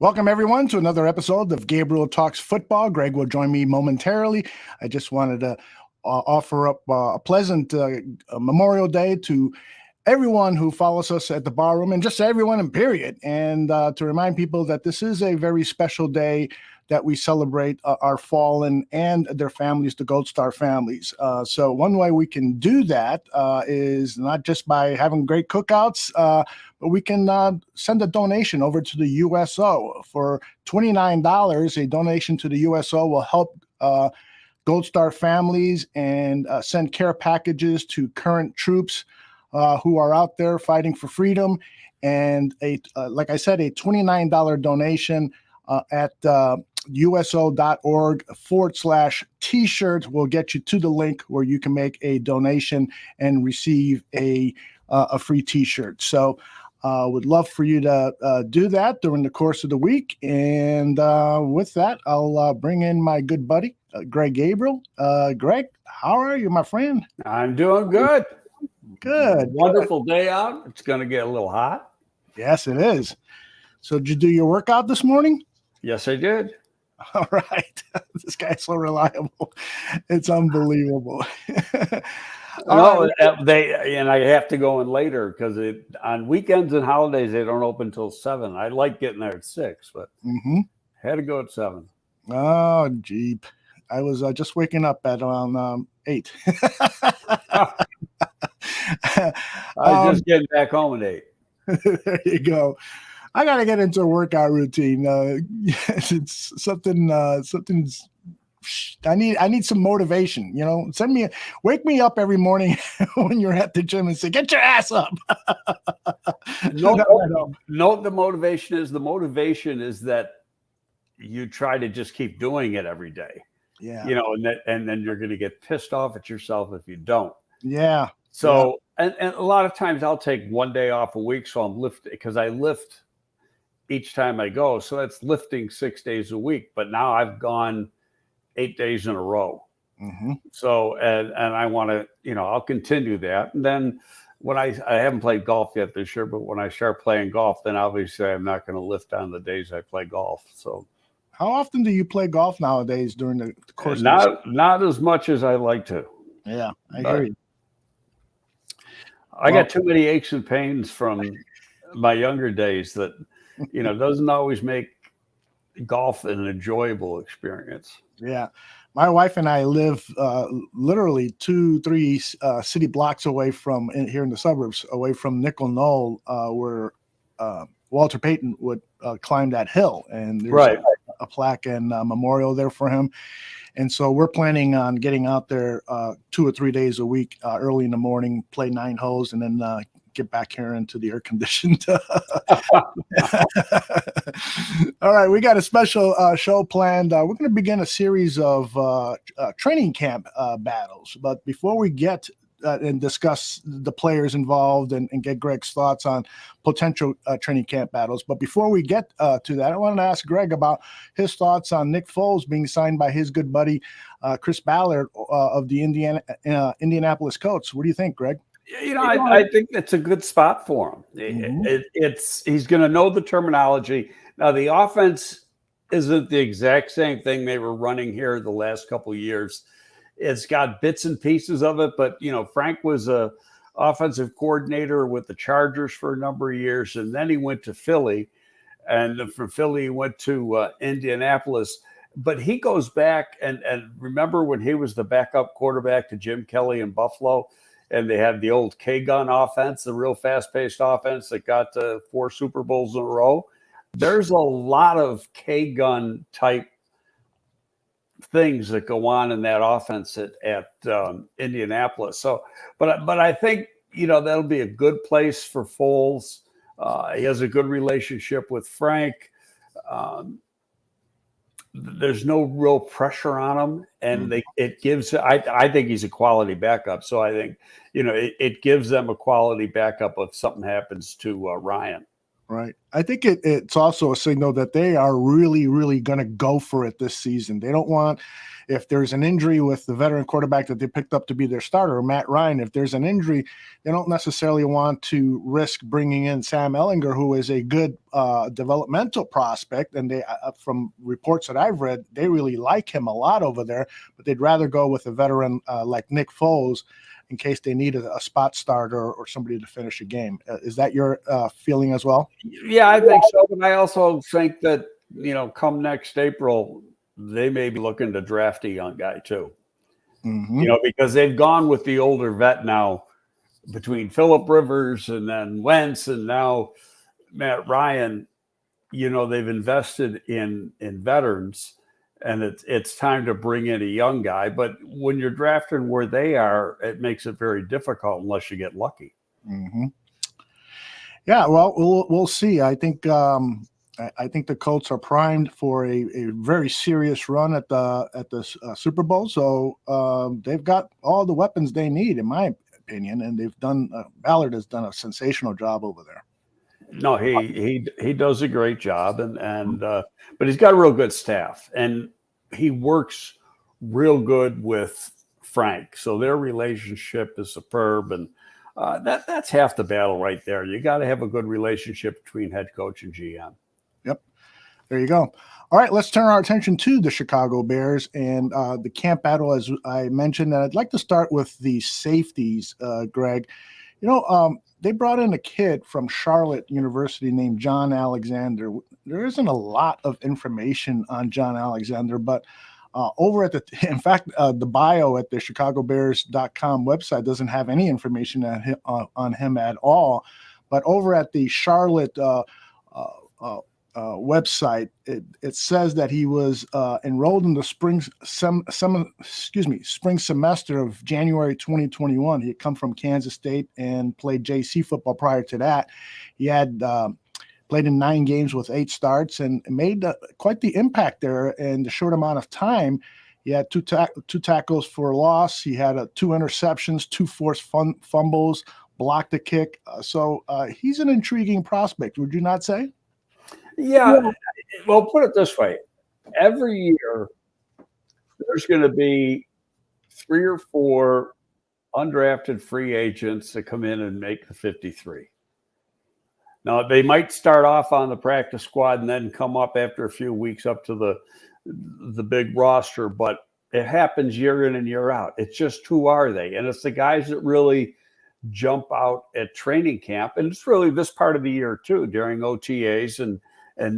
Welcome, everyone, to another episode of Gabriel Talks Football. Greg will join me momentarily. I just wanted to offer up a pleasant Memorial Day to everyone who follows us at the Barroom and just everyone in period. And to remind people that this is a very special day that we celebrate our fallen and their families, the Gold Star families. So one way we can do that is not just by having great cookouts, but we can send a donation over to the USO. For $29, a donation to the USO will help Gold Star families and send care packages to current troops who are out there fighting for freedom. And like I said, a $29 donation at uso.org/t-shirt will get you to the link where you can make a donation and receive a free t-shirt. So would love for you to do that during the course of the week. And with that, I'll bring in my good buddy, Greg Gabriel. Greg, how are you, my friend? I'm doing good. Good. Wonderful day out. It's going to get a little hot. Yes, it is. So did you do your workout this morning? Yes, I did. All right. This guy's so reliable. It's unbelievable. I have to go in later because on weekends and holidays, they don't open until 7. I like getting there at 6, but had to go at 7. Oh, Jeep. I was just waking up at around 8. I was just getting back home at 8. There you go. I got to get into a workout routine. It's something's. I need some motivation. You know, wake me up every morning when you're at the gym and say, "Get your ass up." Note the motivation is. The motivation is that you try to just keep doing it every day. Yeah. You know, and then you're going to get pissed off at yourself if you don't. Yeah. So, and a lot of times I'll take one day off a week. So I'm lifting because I lift each time I go. So that's lifting 6 days a week. But now I've gone 8 days in a row. So, and I want to, I'll continue that. And then when I haven't played golf yet this year, but when I start playing golf, then obviously I'm not going to lift on the days I play golf. So how often do you play golf nowadays during the course of not as much as I like to. Yeah, I hear you. I got too many aches and pains from my younger days that, doesn't always make golf an enjoyable experience. Yeah. My wife and I live literally 2-3 city blocks away from here in the suburbs, away from Nickel Knoll, where Walter Payton would climb that hill. And there's a plaque and memorial there for him. And so we're planning on getting out there 2 or 3 days a week, early in the morning, play 9 holes, and then get back here into the air conditioned. All right, we got a special show planned. We're going to begin a series of training camp battles. But before we get and discuss the players involved and get Greg's thoughts on potential training camp battles. But before we get to that, I wanted to ask Greg about his thoughts on Nick Foles being signed by his good buddy, Chris Ballard of the Indianapolis Colts. What do you think, Greg? I think that's a good spot for him. He's going to know the terminology. Now, the offense isn't the exact same thing they were running here the last couple of years. It's got bits and pieces of it, but Frank was a offensive coordinator with the Chargers for a number of years, and then he went to Philly, and from Philly he went to Indianapolis. But he goes back and remember when he was the backup quarterback to Jim Kelly in Buffalo, and they had the old K-gun offense, the real fast-paced offense that got 4 Super Bowls in a row. There's a lot of K-gun type things that go on in that offense at Indianapolis. So, but I think, that'll be a good place for Foles. He has a good relationship with Frank. There's no real pressure on him, and it gives. I think he's a quality backup. So I think it gives them a quality backup if something happens to Ryan. Right. I think it's also a signal that they are really, really going to go for it this season. They don't want, if there's an injury with the veteran quarterback that they picked up to be their starter, Matt Ryan, if there's an injury, they don't necessarily want to risk bringing in Sam Ellinger, who is a good developmental prospect. And they, from reports that I've read, they really like him a lot over there, but they'd rather go with a veteran like Nick Foles in case they need a spot starter or somebody to finish a game. Is that your feeling as well? Yeah, I think so. But I also think that, come next April, they may be looking to draft a young guy too. Mm-hmm. Because they've gone with the older vet now between Phillip Rivers and then Wentz and now Matt Ryan. They've invested in veterans. And it's time to bring in a young guy. But when you're drafting where they are, it makes it very difficult unless you get lucky. Mm-hmm. Yeah, well, we'll see. I think the Colts are primed for a very serious run at the Super Bowl. So they've got all the weapons they need, in my opinion, and they've done. Ballard has done a sensational job over there. No, he does a great job, and but he's got a real good staff, and he works real good with Frank. So their relationship is superb, and that's half the battle right there. You got to have a good relationship between head coach and GM. Yep, there you go. All right, let's turn our attention to the Chicago Bears and the camp battle, as I mentioned. And I'd like to start with the safeties, Greg. They brought in a kid from Charlotte University named John Alexander. There isn't a lot of information on John Alexander, but over at in fact, the bio at the ChicagoBears.com website doesn't have any information on him at all. But over at the Charlotte website, it says that he was enrolled in the spring semester of January 2021. He had come from Kansas State and played JC football prior to that. He had played in 9 games with 8 starts and made quite the impact there in the short amount of time. He had two tackles for a loss. He had 2 interceptions, 2 forced fumbles, blocked a kick. So he's an intriguing prospect, would you not say? Yeah, well, put it this way. Every year, there's going to be 3 or 4 undrafted free agents that come in and make the 53. Now, they might start off on the practice squad and then come up after a few weeks up to the big roster, but it happens year in and year out. It's just who are they? And it's the guys that really jump out at training camp. And it's really this part of the year, too, during OTAs and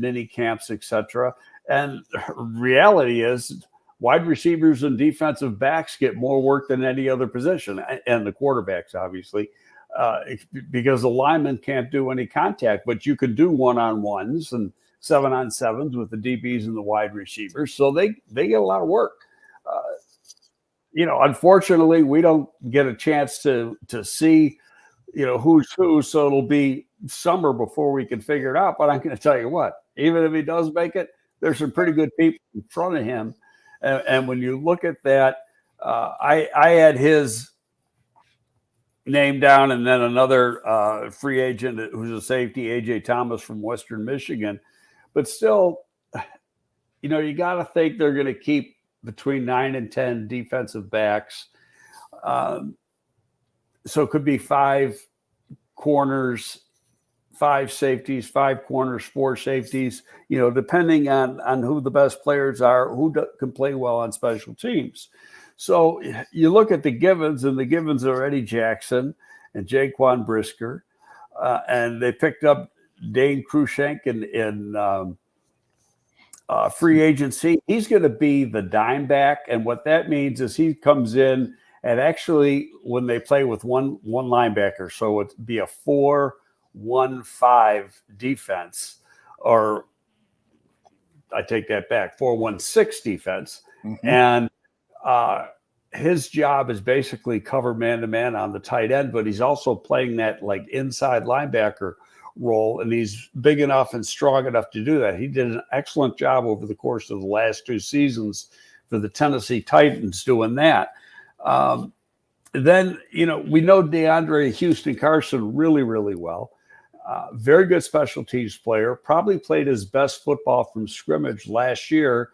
mini camps, etc. And reality is wide receivers and defensive backs get more work than any other position, and the quarterbacks, obviously, because the linemen can't do any contact, but you can do 1-on-1s and 7-on-7s with the DBs and the wide receivers. So they get a lot of work. Unfortunately, we don't get a chance to see, who's who. So it'll be summer before we can figure it out. But I'm going to tell you what, even if he does make it, there's some pretty good people in front of him. And when you look at that, I had his name down, and then another free agent who's a safety, A.J. Thomas from Western Michigan. But still, you got to think they're going to keep between 9 and 10 defensive backs. So it could be 5 corners, 5 safeties, 5 corners, 4 safeties, depending on who the best players are, who can play well on special teams. So you look at the givens, and the givens are Eddie Jackson and Jaquan Brisker, and they picked up Dane Cruikshank in free agency. He's going to be the dime back, and what that means is he comes in, and actually when they play with one linebacker, so it'd be a 4-1-5 defense, or I take that back, 4-1-6 defense. Mm-hmm. And his job is basically cover man-to-man on the tight end, but he's also playing that like inside linebacker role, and he's big enough and strong enough to do that. He did an excellent job over the course of the last 2 seasons for the Tennessee Titans doing that. Then, we know DeAndre Houston Carson really, really well. Very good special teams player. Probably played his best football from scrimmage last year.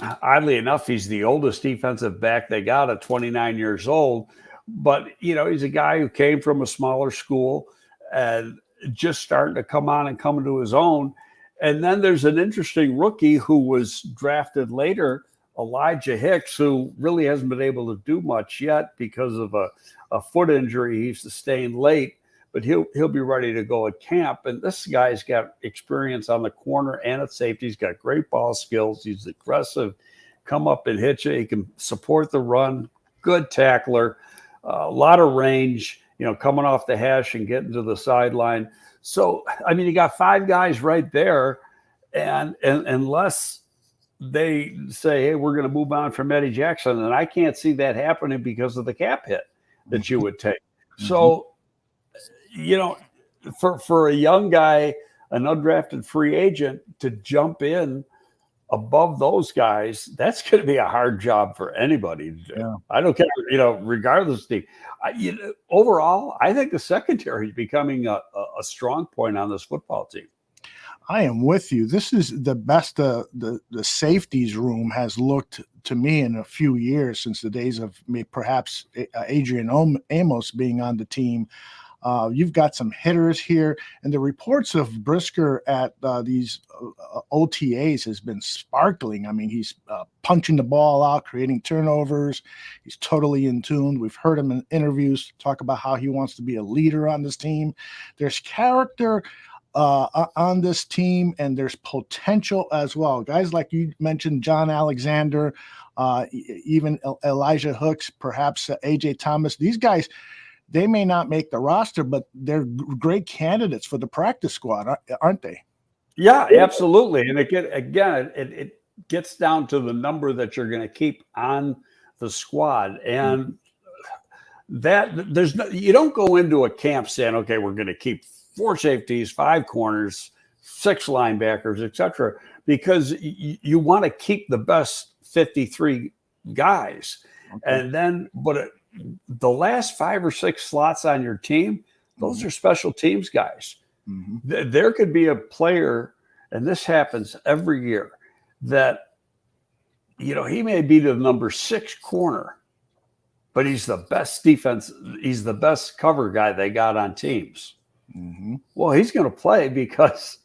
Oddly enough, he's the oldest defensive back they got at 29 years old. But, he's a guy who came from a smaller school and just starting to come on and come into his own. And then there's an interesting rookie who was drafted later, Elijah Hicks, who really hasn't been able to do much yet because of a foot injury he sustained late. But he'll be ready to go at camp. And this guy's got experience on the corner and at safety. He's got great ball skills. He's aggressive, come up and hit you. He can support the run, good tackler, a lot of range, coming off the hash and getting to the sideline. So, you got 5 guys right there. And unless they say, hey, we're going to move on from Eddie Jackson, and I can't see that happening because of the cap hit that you would take. Mm-hmm. So, for a young guy, an undrafted free agent, to jump in above those guys, that's going to be a hard job for anybody to do. Yeah. I don't care, regardless. Overall, I think the secondary is becoming a strong point on this football team. I am with you. This is the best the safeties room has looked to me in a few years, since the days of perhaps Adrian Amos being on the team. You've got some hitters here, and the reports of Brisker at these OTAs has been sparkling. He's punching the ball out, creating turnovers. He's totally in tune. We've heard him in interviews talk about how he wants to be a leader on this team. There's character on this team, and there's potential as well. Guys like you mentioned, John Alexander, even Elijah Hooks, perhaps AJ Thomas. These guys, they may not make the roster, but they're great candidates for the practice squad, aren't they? Yeah, absolutely. And it gets down to the number that you're going to keep on the squad. And that you don't go into a camp saying, okay, we're going to keep 4 safeties, 5 corners, 6 linebackers, etc., because you want to keep the best 53 guys. Okay. And then, the last 5 or 6 slots on your team, those are special teams guys. Mm-hmm. There could be a player, and this happens every year, that, he may be the number 6 corner, but he's the best defense. He's the best cover guy they got on teams. Mm-hmm. Well, he's going to play because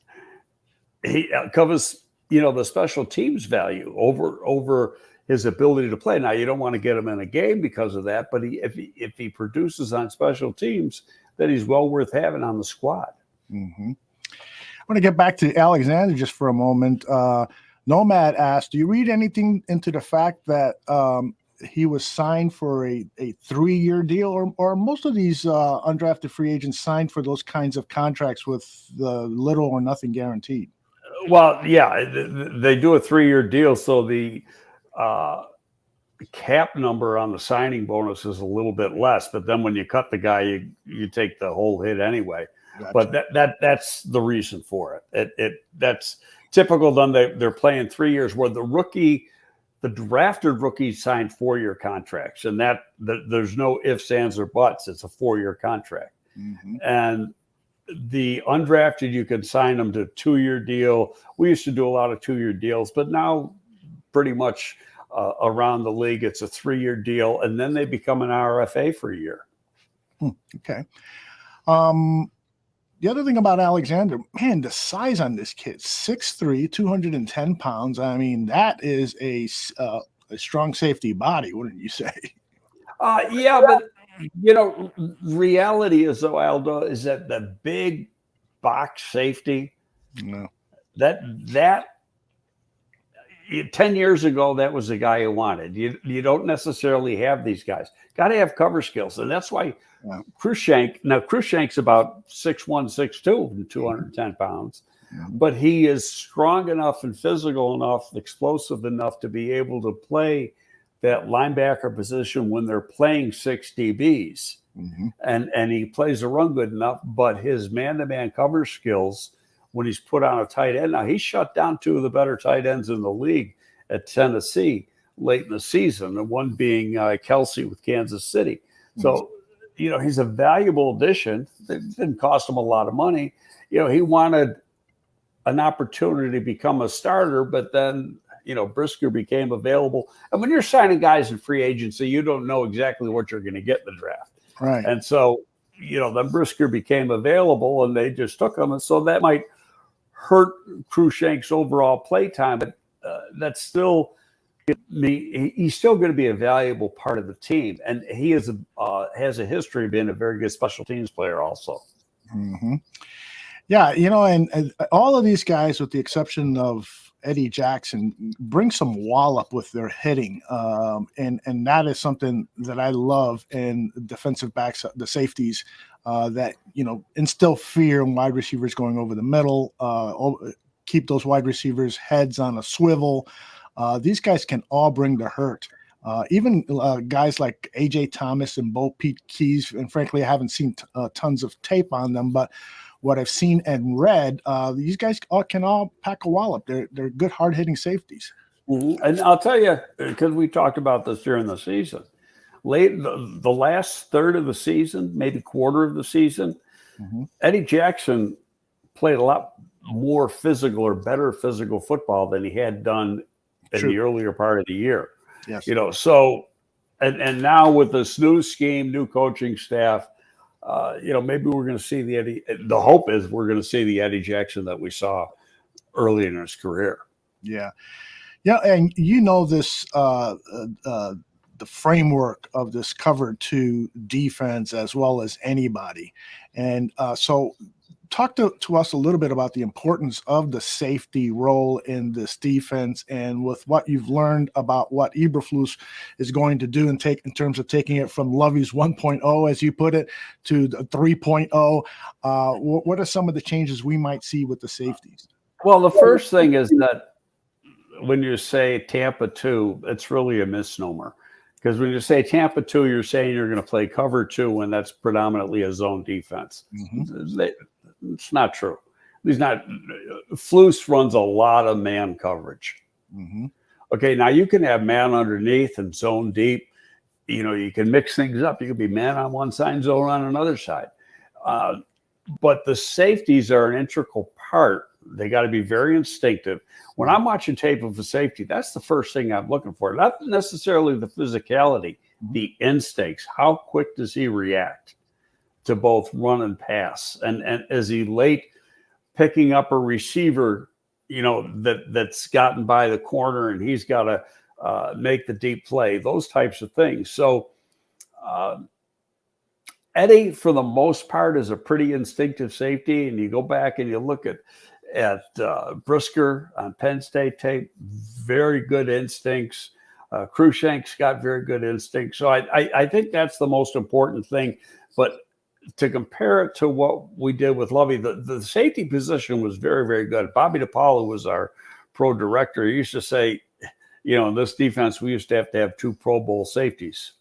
he covers, the special teams value over his ability to play. Now, you don't want to get him in a game because of that, but if he produces on special teams, then he's well worth having on the squad. Mm-hmm. I want to get back to Alexander just for a moment. Nomad asked, do you read anything into the fact that he was signed for a 3-year deal, or most of these undrafted free agents signed for those kinds of contracts with little or nothing guaranteed? Well, yeah, they do a 3-year deal, so the cap number on the signing bonus is a little bit less, but then when you cut the guy, you take the whole hit anyway. Gotcha. But that's the reason for it. That's typical. Then they're playing 3 years, where the drafted rookie signed 4-year contracts, and there's no ifs, ands, or buts. It's a 4-year contract. Mm-hmm. And the undrafted, you can sign them to a 2-year deal. We used to do a lot of 2-year deals, but now pretty much around the league, it's a 3-year deal, and then they become an RFA for a year. Okay. The other thing about Alexander, man, the size on this kid, 6'3", 210 pounds. That is a strong safety body, wouldn't you say? Yeah, but, reality is, though, Aldo, is that the big box safety, that 10 years ago, that was the guy you wanted. You don't necessarily have these guys. Got to have cover skills. And that's why Cruikshank's about 6'1", 6'2", and 210 pounds. But he is strong enough and physical enough, explosive enough to be able to play that linebacker position when they're playing 6 DBs. Mm-hmm. And he plays the run good enough, but his man-to-man cover skills, when he's put on a tight end. Now, he shut down 2 of the better tight ends in the league at Tennessee late in the season, the one being Kelsey with Kansas City. So he's a valuable addition. It didn't cost him a lot of money. He wanted an opportunity to become a starter, but then, Brisker became available. And when you're signing guys in free agency, you don't know exactly what you're going to get in the draft. Right. And so, then Brisker became available and they just took him. And so that might hurt Cruikshank's overall play time, but that's still he's still going to be a valuable part of the team. And he has a history of being a very good special teams player also. Mm-hmm. Yeah, and all of these guys, with the exception of Eddie Jackson, bring some wallop with their hitting, and that is something that I love in defensive backs, the safeties, that instill fear in wide receivers going over the middle, keep those wide receivers' heads on a swivel. These guys can all bring the hurt. Even guys like A.J. Thomas and Bo Pete Keys, and frankly, I haven't seen tons of tape on them, but what I've seen and read, these guys can all pack a wallop. They're good, hard-hitting safeties. Mm-hmm. And I'll tell you, because we talked about this during the season, the last third of the season, maybe quarter of the season, Eddie Jackson played a lot more physical or better physical football than he had done in the earlier part of the year. Yes. So, and now with this new scheme, new coaching staff, maybe we're going to see the hope is we're going to see the Eddie Jackson that we saw early in his career. Yeah. Yeah. And this, the framework of this cover 2 defense as well as anybody. And so talk to us a little bit about the importance of the safety role in this defense, and with what you've learned about what Eberflus is going to do in terms of taking it from Lovey's 1.0, as you put it, to the 3.0. What are some of the changes we might see with the safeties? Well, the first thing is that when you say Tampa 2, it's really a misnomer. Because when you say Tampa 2, you're saying you're going to play cover 2 when that's predominantly a zone defense. It's not true. Flus runs a lot of man coverage. Okay, now you can have man underneath and zone deep. You can mix things up. You can be man on one side and zone on another side. But the safeties are an integral part. They got to be very instinctive. When I'm watching tape of a safety, that's the first thing I'm looking for. Not necessarily the physicality, the instincts. How quick does he react to both run and pass? And is he late picking up a receiver, that's gotten by the corner and he's got to make the deep play, those types of things. So Eddie, for the most part, is a pretty instinctive safety. And you go back and you look at Brisker on Penn State tape, very good instincts. Cruikshank's got very good instincts. So I think that's the most important thing. But to compare it to what we did with Lovey, the safety position was very, very good. Bobby DePaula was our pro director. He used to say, in this defense, we used to have 2 Pro Bowl safeties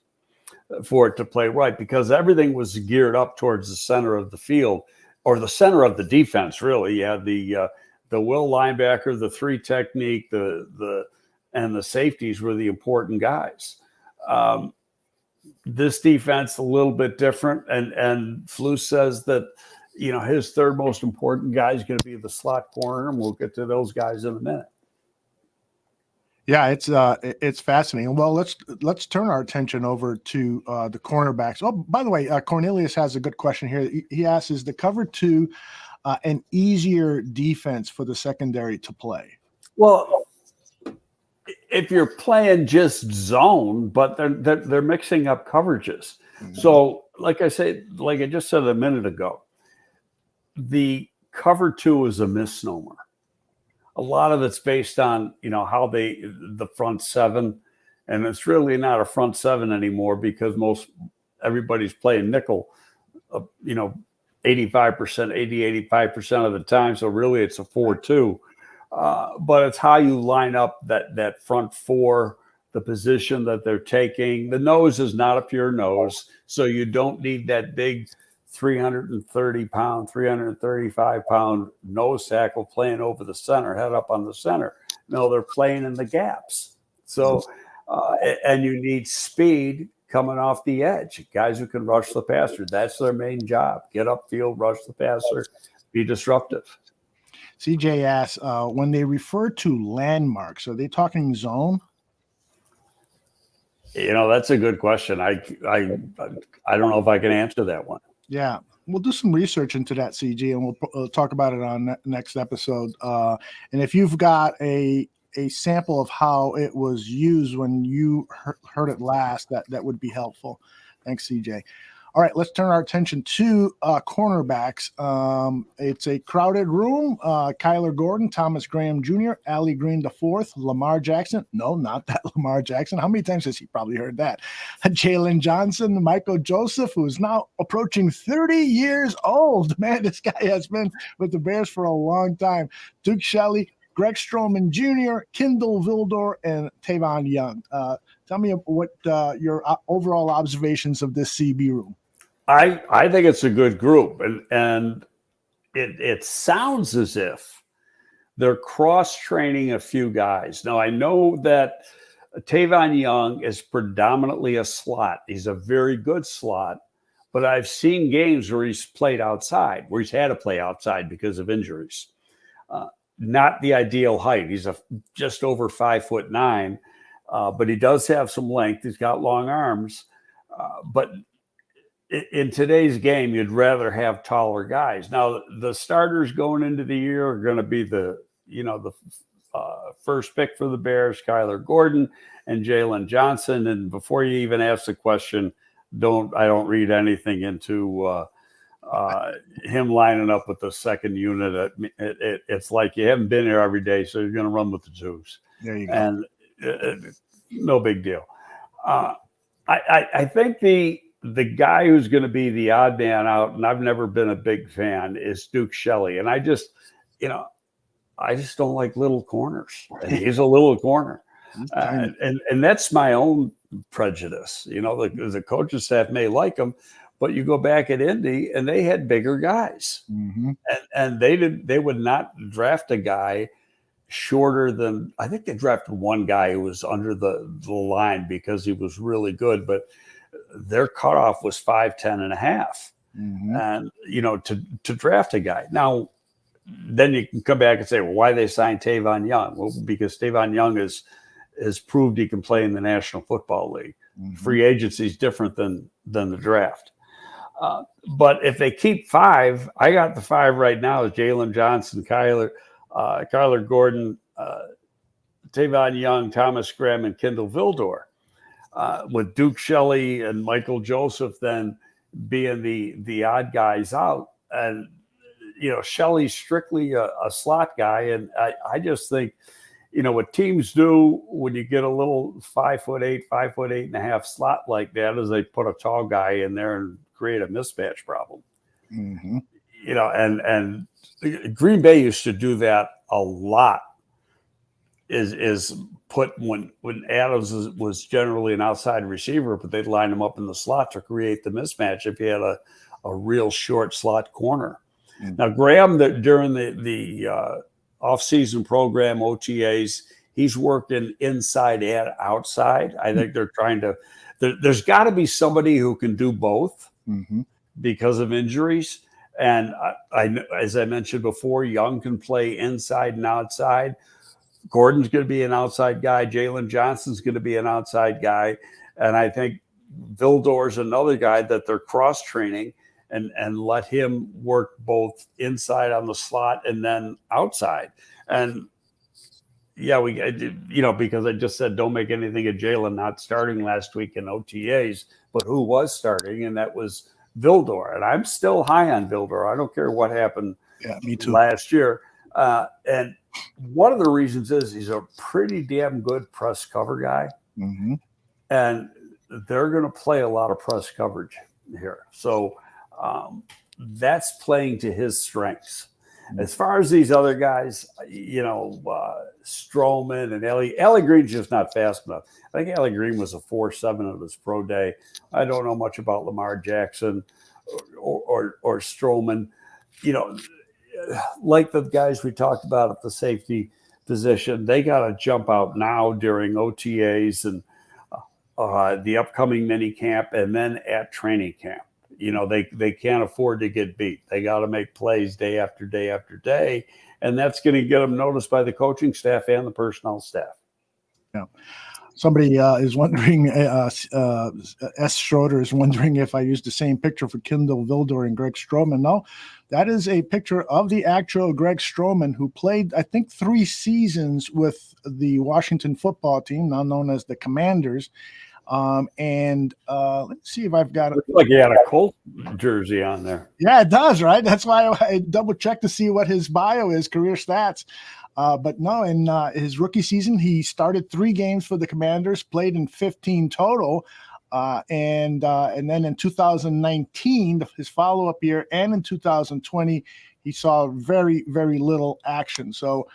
for it to play right, because everything was geared up towards the center of the field, or the center of the defense, really. You had the will linebacker, the 3 technique, and the safeties were the important guys. This defense a little bit different, and Flus says that his third most important guy is going to be the slot corner, and we'll get to those guys in a minute. Yeah, it's fascinating. Well, let's turn our attention over to the cornerbacks. Oh, by the way, Cornelius has a good question here. He asks, is the cover 2 an easier defense for the secondary to play? Well, if you're playing just zone, but they're mixing up coverages. So, like I just said a minute ago, the cover 2 is a misnomer. A lot of it's based on, how the front 7, and it's really not a front 7 anymore, because everybody's playing nickel, 85%, 85% of the time. So really it's a 4-2. But it's how you line up that front 4, the position that they're taking. The nose is not a pure nose, so you don't need that big 330-pound, 335-pound nose tackle playing over the center, head up on the center. No, they're playing in the gaps. So, and you need speed, coming off the edge, guys who can rush the passer. That's their main job. Get upfield, rush the passer, be disruptive. CJ asks, when they refer to landmarks, are they talking zone? That's a good question. I don't know if I can answer that one. Yeah, we'll do some research into that, CG, and we'll talk about it on next episode. And if you've got a sample of how it was used when you heard it last, that would be helpful. Thanks, CJ. All right, let's turn our attention to cornerbacks. It's a crowded room. Kyler Gordon, Thomas Graham Jr., Ali Green IV, Lamar Jackson. No, not that Lamar Jackson. How many times has he probably heard that? Jalen Johnson, Michael Joseph, who is now approaching 30 years old. Man, this guy has been with the Bears for a long time. Duke Shelley, Greg Stroman Jr., Kendall Vildor, and Tavon Young. Tell me what your overall observations of this CB room. I think it's a good group, and it sounds as if they're cross-training a few guys. Now, I know that Tavon Young is predominantly a slot. He's a very good slot, but I've seen games where he's played outside, where he's had to play outside because of injuries. Not the ideal height. He's just over 5'9", but he does have some length. He's got long arms, but in today's game, you'd rather have taller guys. Now, the starters going into the year are going to be the first pick for the Bears, Kyler Gordon and Jalen Johnson. And before you even ask the question, I don't read anything into him lining up with the second unit. It's like you haven't been here every day, so you're going to run with the twos. There you go. And no big deal. I think the guy who's going to be the odd man out, and I've never been a big fan, is Duke Shelley. And I just don't like little corners. And he's a little corner. And that's my own prejudice. The coaching staff may like him, but you go back at Indy and they had bigger guys. Mm-hmm. And they would not draft a guy shorter than, I think they drafted one guy who was under the line because he was really good, but their cutoff was 5'10" and a half. Mm-hmm. And, to draft a guy. Now, then you can come back and say, well, why they signed Tavon Young? Well, because Tavon Young has proved he can play in the National Football League. Mm-hmm. Free agency is different than the draft. But if they keep 5, I got the 5 right now is Jalen Johnson, Kyler Gordon, Tavon Young, Thomas Graham, and Kendall Vildor. With Duke Shelley and Michael Joseph then being the odd guys out. And, Shelley's strictly a slot guy. And I just think, what teams do when you get a little 5'8", 5'8" and a half slot like that is they put a tall guy in there and create a mismatch problem. Mm-hmm. And Green Bay used to do that a lot. Is put when Adams was generally an outside receiver, but they'd line him up in the slot to create the mismatch if he had a real short slot corner. Mm-hmm. Now, Graham, during the off-season program, OTAs, he's working inside and outside. I think they're trying to there's got to be somebody who can do both because of injuries. And I, as I mentioned before, Young can play inside and outside. Gordon's going to be an outside guy. Jalen Johnson's going to be an outside guy. And I think Vildor's another guy that they're cross-training and let him work both inside on the slot and then outside. And, yeah, because I just said don't make anything of Jalen not starting last week in OTAs, but who was starting, and that was Vildor. And I'm still high on Vildor. I don't care what happened me too. last year. And one of the reasons is he's a pretty damn good press cover guy. Mm-hmm. And they're going to play a lot of press coverage here. So that's playing to his strengths. Mm-hmm. As far as these other guys, Stroman and Allie Green's just not fast enough. I think Allie Green was a 4.7 of his pro day. I don't know much about Lamar Jackson or Stroman. Like the guys we talked about at the safety position, they got to jump out now during OTAs and the upcoming mini camp, and then at training camp. They can't afford to get beat. They got to make plays day after day after day, and that's going to get them noticed by the coaching staff and the personnel staff. Yeah. Somebody is wondering, S. Schroeder is wondering if I used the same picture for Kindle Vildor and Greg Stroman. No, that is a picture of the actual Greg Stroman, who played, I think, 3 seasons with the Washington football team, now known as the Commanders. Let's see if I've got it. Looks like he had a Colts jersey on there. Yeah, it does, right? That's why I double checked to see what his bio is, career stats. But no, in his rookie season, he started 3 games for the Commanders, played in 15 total. And then in 2019, his follow-up year, and in 2020, he saw very, very little action. So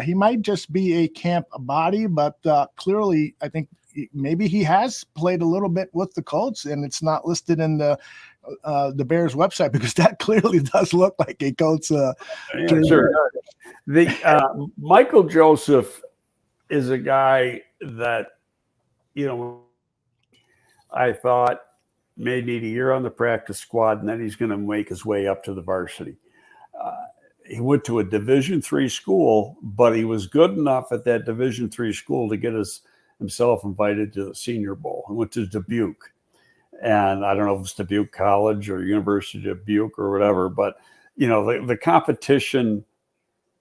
he might just be a camp body, but clearly, I think maybe he has played a little bit with the Colts, and it's not listed in the Bears website, because that clearly does look like a Colts. Yeah, sure. The Michael Joseph is a guy that, I thought may need a year on the practice squad, and then he's going to make his way up to the varsity. He went to a Division III school, but he was good enough at that Division III school to get himself invited to the Senior Bowl. He went to Dubuque. And I don't know if it's Dubuque College or University of Dubuque or whatever, but, the competition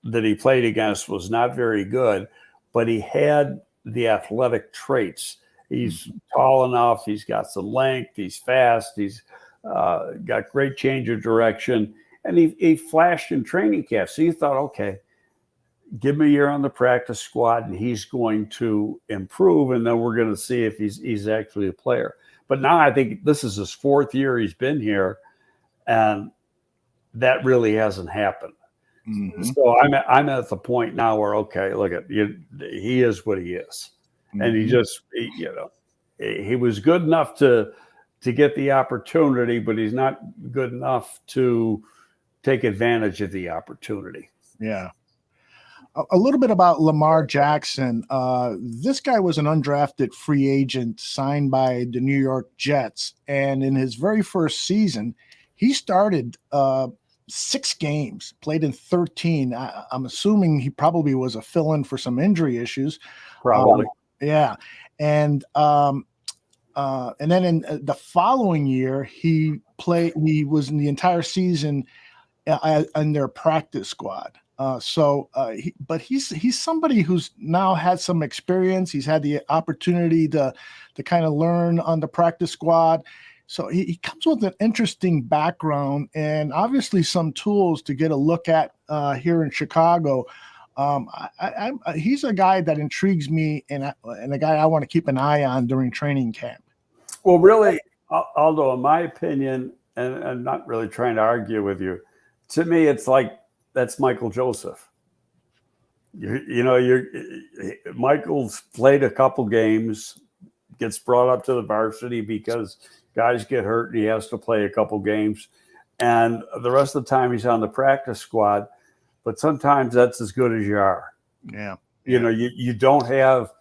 that he played against was not very good, but he had the athletic traits. He's tall enough. He's got some length. He's fast. He's got great change of direction. And he flashed in training camp. So you thought, okay, give him a year on the practice squad, and he's going to improve, and then we're going to see if he's actually a player. But now I think this is his 4th year he's been here, and that really hasn't happened. Mm-hmm. So I'm at the point now where, okay, look at you, he is what he is, mm-hmm. and he was good enough to get the opportunity, but he's not good enough to take advantage of the opportunity. Yeah. A little bit about Lamar Jackson. This guy was an undrafted free agent signed by the New York Jets. And in his very first season, he started 6 games, played in 13. I'm assuming he probably was a fill-in for some injury issues. Probably. Yeah. And then in the following year, he was in the entire season in their practice squad. But he's somebody who's now had some experience. He's had the opportunity to kind of learn on the practice squad. So he comes with an interesting background and obviously some tools to get a look at here in Chicago. He's a guy that intrigues me and a guy I want to keep an eye on during training camp. Well, really, Aldo, in my opinion, and I'm not really trying to argue with you, to me, it's like that's Michael Joseph. Michael's played a couple games, gets brought up to the varsity because guys get hurt and he has to play a couple games. And the rest of the time he's on the practice squad, but sometimes that's as good as you are. Yeah. You don't have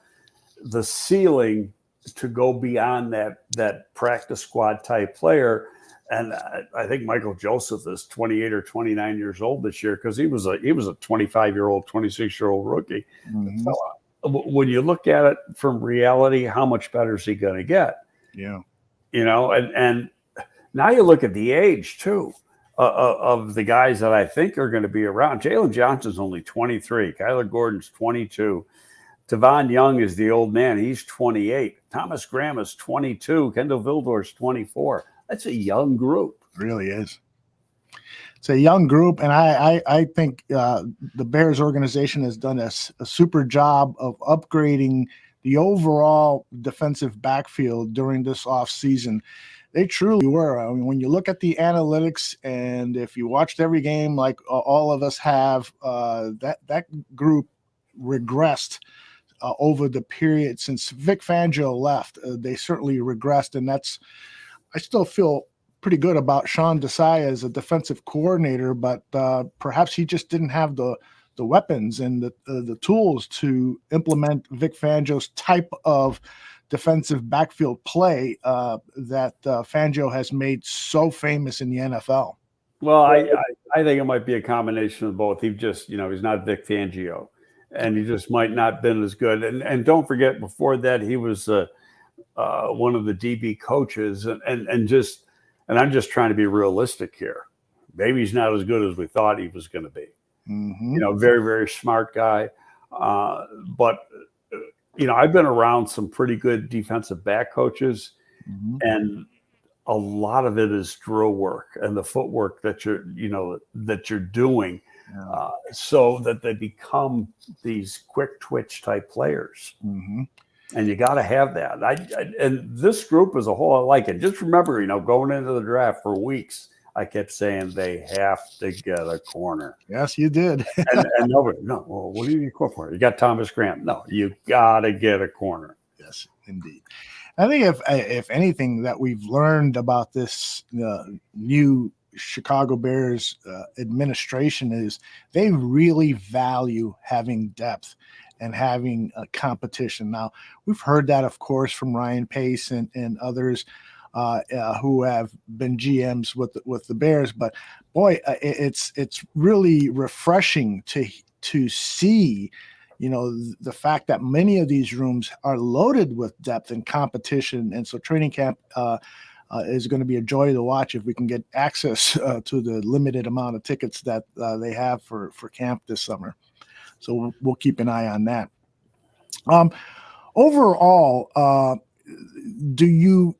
the ceiling to go beyond that practice squad type player. And I think Michael Joseph is 28 or 29 years old this year because he was a 25-year-old, 26-year-old rookie. Mm-hmm. So when you look at it from reality, how much better is he going to get? Yeah. And now you look at the age too of the guys that I think are going to be around. Jalen Johnson's only 23. Kyler Gordon's 22. Tavon Young is the old man. He's 28. Thomas Graham is 22. Kendall Vildor's 24. That's a young group. It really is. It's a young group, and I think the Bears organization has done a super job of upgrading the overall defensive backfield during this offseason. They truly were. I mean, when you look at the analytics, and if you watched every game like all of us have, that group regressed over the period since Vic Fangio left. They certainly regressed, and I still feel pretty good about Sean Desai as a defensive coordinator, but perhaps he just didn't have the weapons and the tools to implement Vic Fangio's type of defensive backfield play that Fangio has made so famous in the NFL. Well, I think it might be a combination of both. He just, he's not Vic Fangio, and he just might not been as good. And don't forget, before that, he was one of the DB coaches, and I'm just trying to be realistic here. Maybe he's not as good as we thought he was going to be. Very, very smart guy. But I've been around some pretty good defensive back coaches, and a lot of it is drill work and the footwork that you're doing, so that they become these quick twitch type players. And you got to have that. And this group as a whole, I like it. Just remember, going into the draft for weeks, I kept saying they have to get a corner. Yes, you did. and nobody, no, well, what do you need a corner for? You got Thomas Graham. No, you got to get a corner. Yes, indeed. I think if anything that we've learned about this new Chicago Bears administration is they really value having depth and having a competition. Now, we've heard that, of course, from Ryan Pace and others who have been GMs with the Bears. But boy, it's really refreshing to see, the fact that many of these rooms are loaded with depth and competition. And so training camp is going to be a joy to watch if we can get access to the limited amount of tickets that they have for camp this summer. So we'll keep an eye on that. Overall, you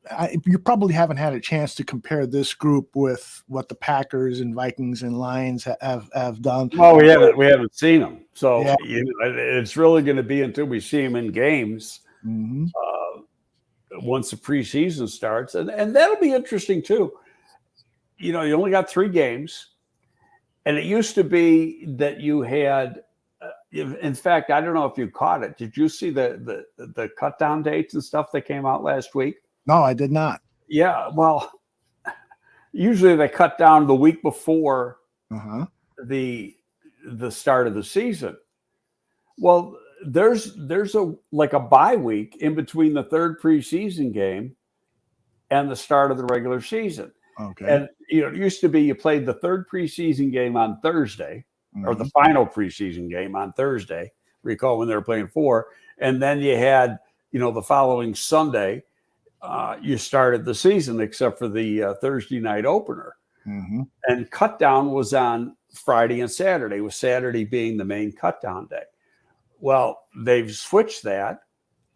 probably haven't had a chance to compare this group with what the Packers and Vikings and Lions have done. Well, we haven't seen them, so yeah. It's really going to be until we see them in games once the preseason starts, and that'll be interesting too. You only got 3 games, and it used to be that you had. In fact, I don't know if you caught it. Did you see the cut down dates and stuff that came out last week? No, I did not. Yeah, well, usually they cut down the week before the start of the season. Well, there's a bye week in between the 3rd preseason game and the start of the regular season. Okay. And it used to be you played the 3rd preseason game on Thursday. Or the final preseason game on Thursday, recall when they were playing 4. And then you had, the following Sunday, you started the season except for the Thursday night opener. And cut down was on Friday and Saturday, with Saturday being the main cut down day. Well, they've switched that.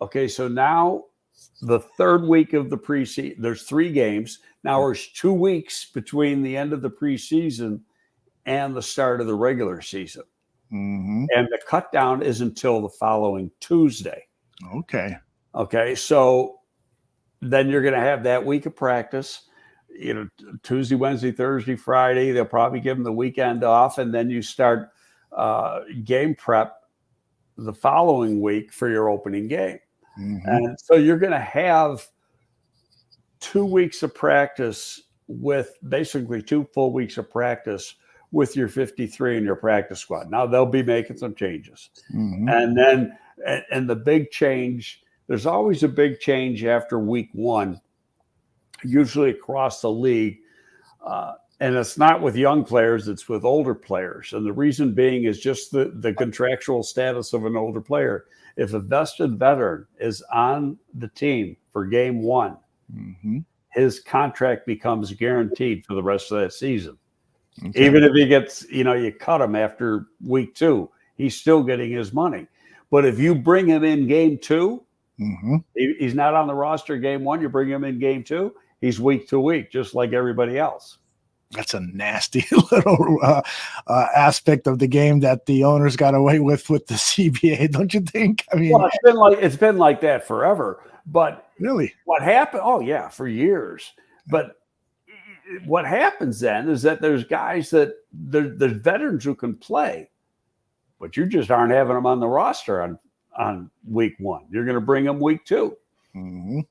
Okay, so now the 3rd week of the preseason, there's 3 games. Now there's 2 weeks between the end of the preseason and the start of the regular season. And the cut down is until the following Tuesday. Okay. So then you're going to have that week of practice, Tuesday, Wednesday, Thursday, Friday. They'll probably give them the weekend off. And then you start game prep the following week for your opening game. And so you're going to have 2 weeks of practice with basically 2 full weeks of practice with your 53 and your practice squad. Now they'll be making some changes. And then, and the big change, there's always a big change after week 1, usually across the league. And it's not with young players, it's with older players. And the reason being is just the contractual status of an older player. If a vested veteran is on the team for game 1, his contract becomes guaranteed for the rest of that season. Even if he gets, you cut him after week 2, he's still getting his money. But if you bring him in game 2, he's not on the roster game 1, you bring him in game 2, he's week to week, just like everybody else. That's a nasty little aspect of the game that the owners got away with the CBA, don't you think? I mean, well, it's been like that forever. But really, what happened? Oh yeah, for years. But what happens then is that there's guys that there's veterans who can play, but you just aren't having them on the roster on week 1. You're going to bring them week 2. And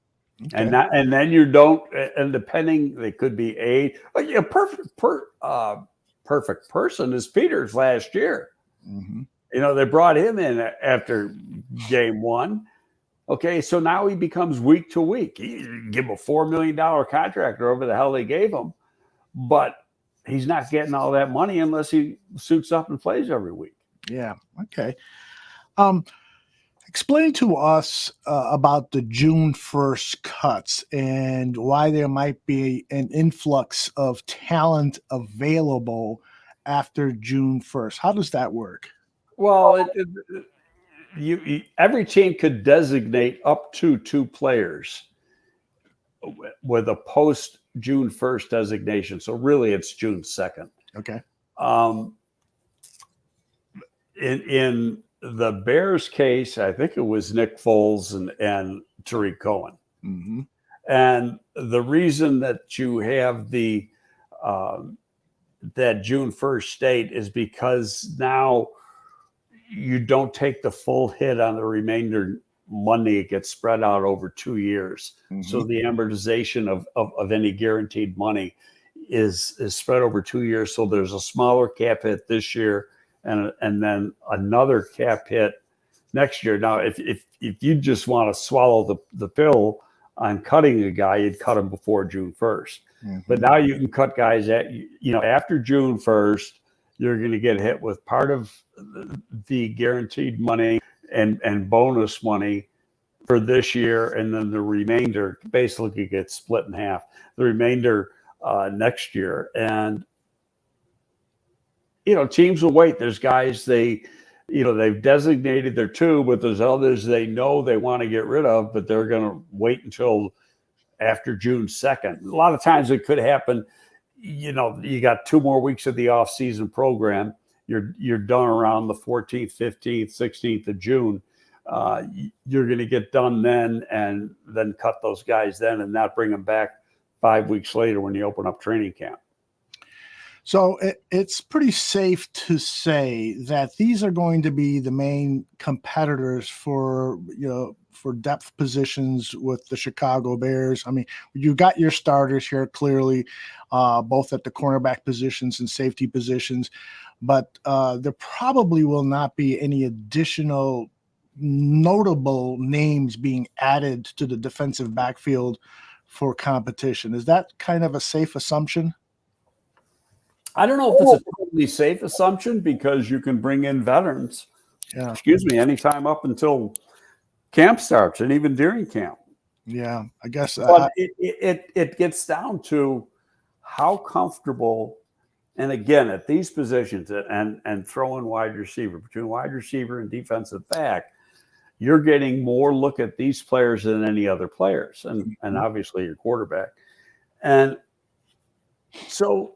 then you don't. And depending, they could be a perfect person is Peters last year. They brought him in after game 1. Okay, so now he becomes week to week. You give him a $4 million contract or whatever the hell they gave him, but he's not getting all that money unless he suits up and plays every week. Yeah. Okay. Explain to us about the June 1st cuts and why there might be an influx of talent available after June 1st. How does that work? Well, every team could designate up to 2 players with a post June 1st designation. So really it's June 2nd. Okay. In the Bears case, I think it was Nick Foles and Tariq Cohen. Mm-hmm. And the reason that you have the that June 1st date is because now you don't take the full hit on the remainder money. It gets spread out over 2 years. Mm-hmm. So the amortization of any guaranteed money is spread over 2 years. So there's a smaller cap hit this year and then another cap hit next year. Now, if you just want to swallow the pill on cutting a guy, you'd cut him before June 1st. Mm-hmm. But now you can cut guys after June 1st. You're going to get hit with part of the guaranteed money and bonus money for this year, and then the remainder basically gets split in half. The remainder next year, and teams will wait. There's guys they've designated their 2, but there's others they know they want to get rid of, but they're going to wait until after June 2nd. A lot of times it could happen. You got 2 more weeks of the off-season program. You're done around the 14th, 15th, 16th of June. You're going to get done then, and then cut those guys then, and not bring them back 5 weeks later when you open up training camp. So it's pretty safe to say that these are going to be the main competitors for depth positions with the Chicago Bears. I mean, you got your starters here clearly, both at the cornerback positions and safety positions, but there probably will not be any additional notable names being added to the defensive backfield for competition. Is that kind of a safe assumption? I don't know if it's a totally safe assumption because you can bring in veterans, anytime up until camp starts and even during camp. Yeah, I guess. But it gets down to how comfortable, and again, at these positions and throw in wide receiver, between wide receiver and defensive back, you're getting more look at these players than any other players, and obviously your quarterback. And so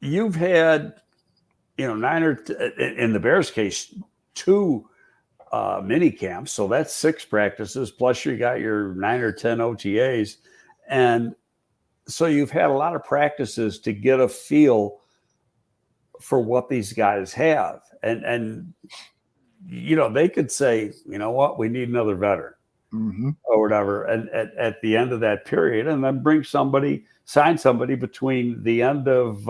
you've had, 9 or in the Bears case, 2 mini camps. So that's 6 practices, plus you got your 9 or 10 OTAs. And so you've had a lot of practices to get a feel for what these guys have. And they could say, you know what, we need another veteran or whatever. And at the end of that period, and then sign somebody between the end of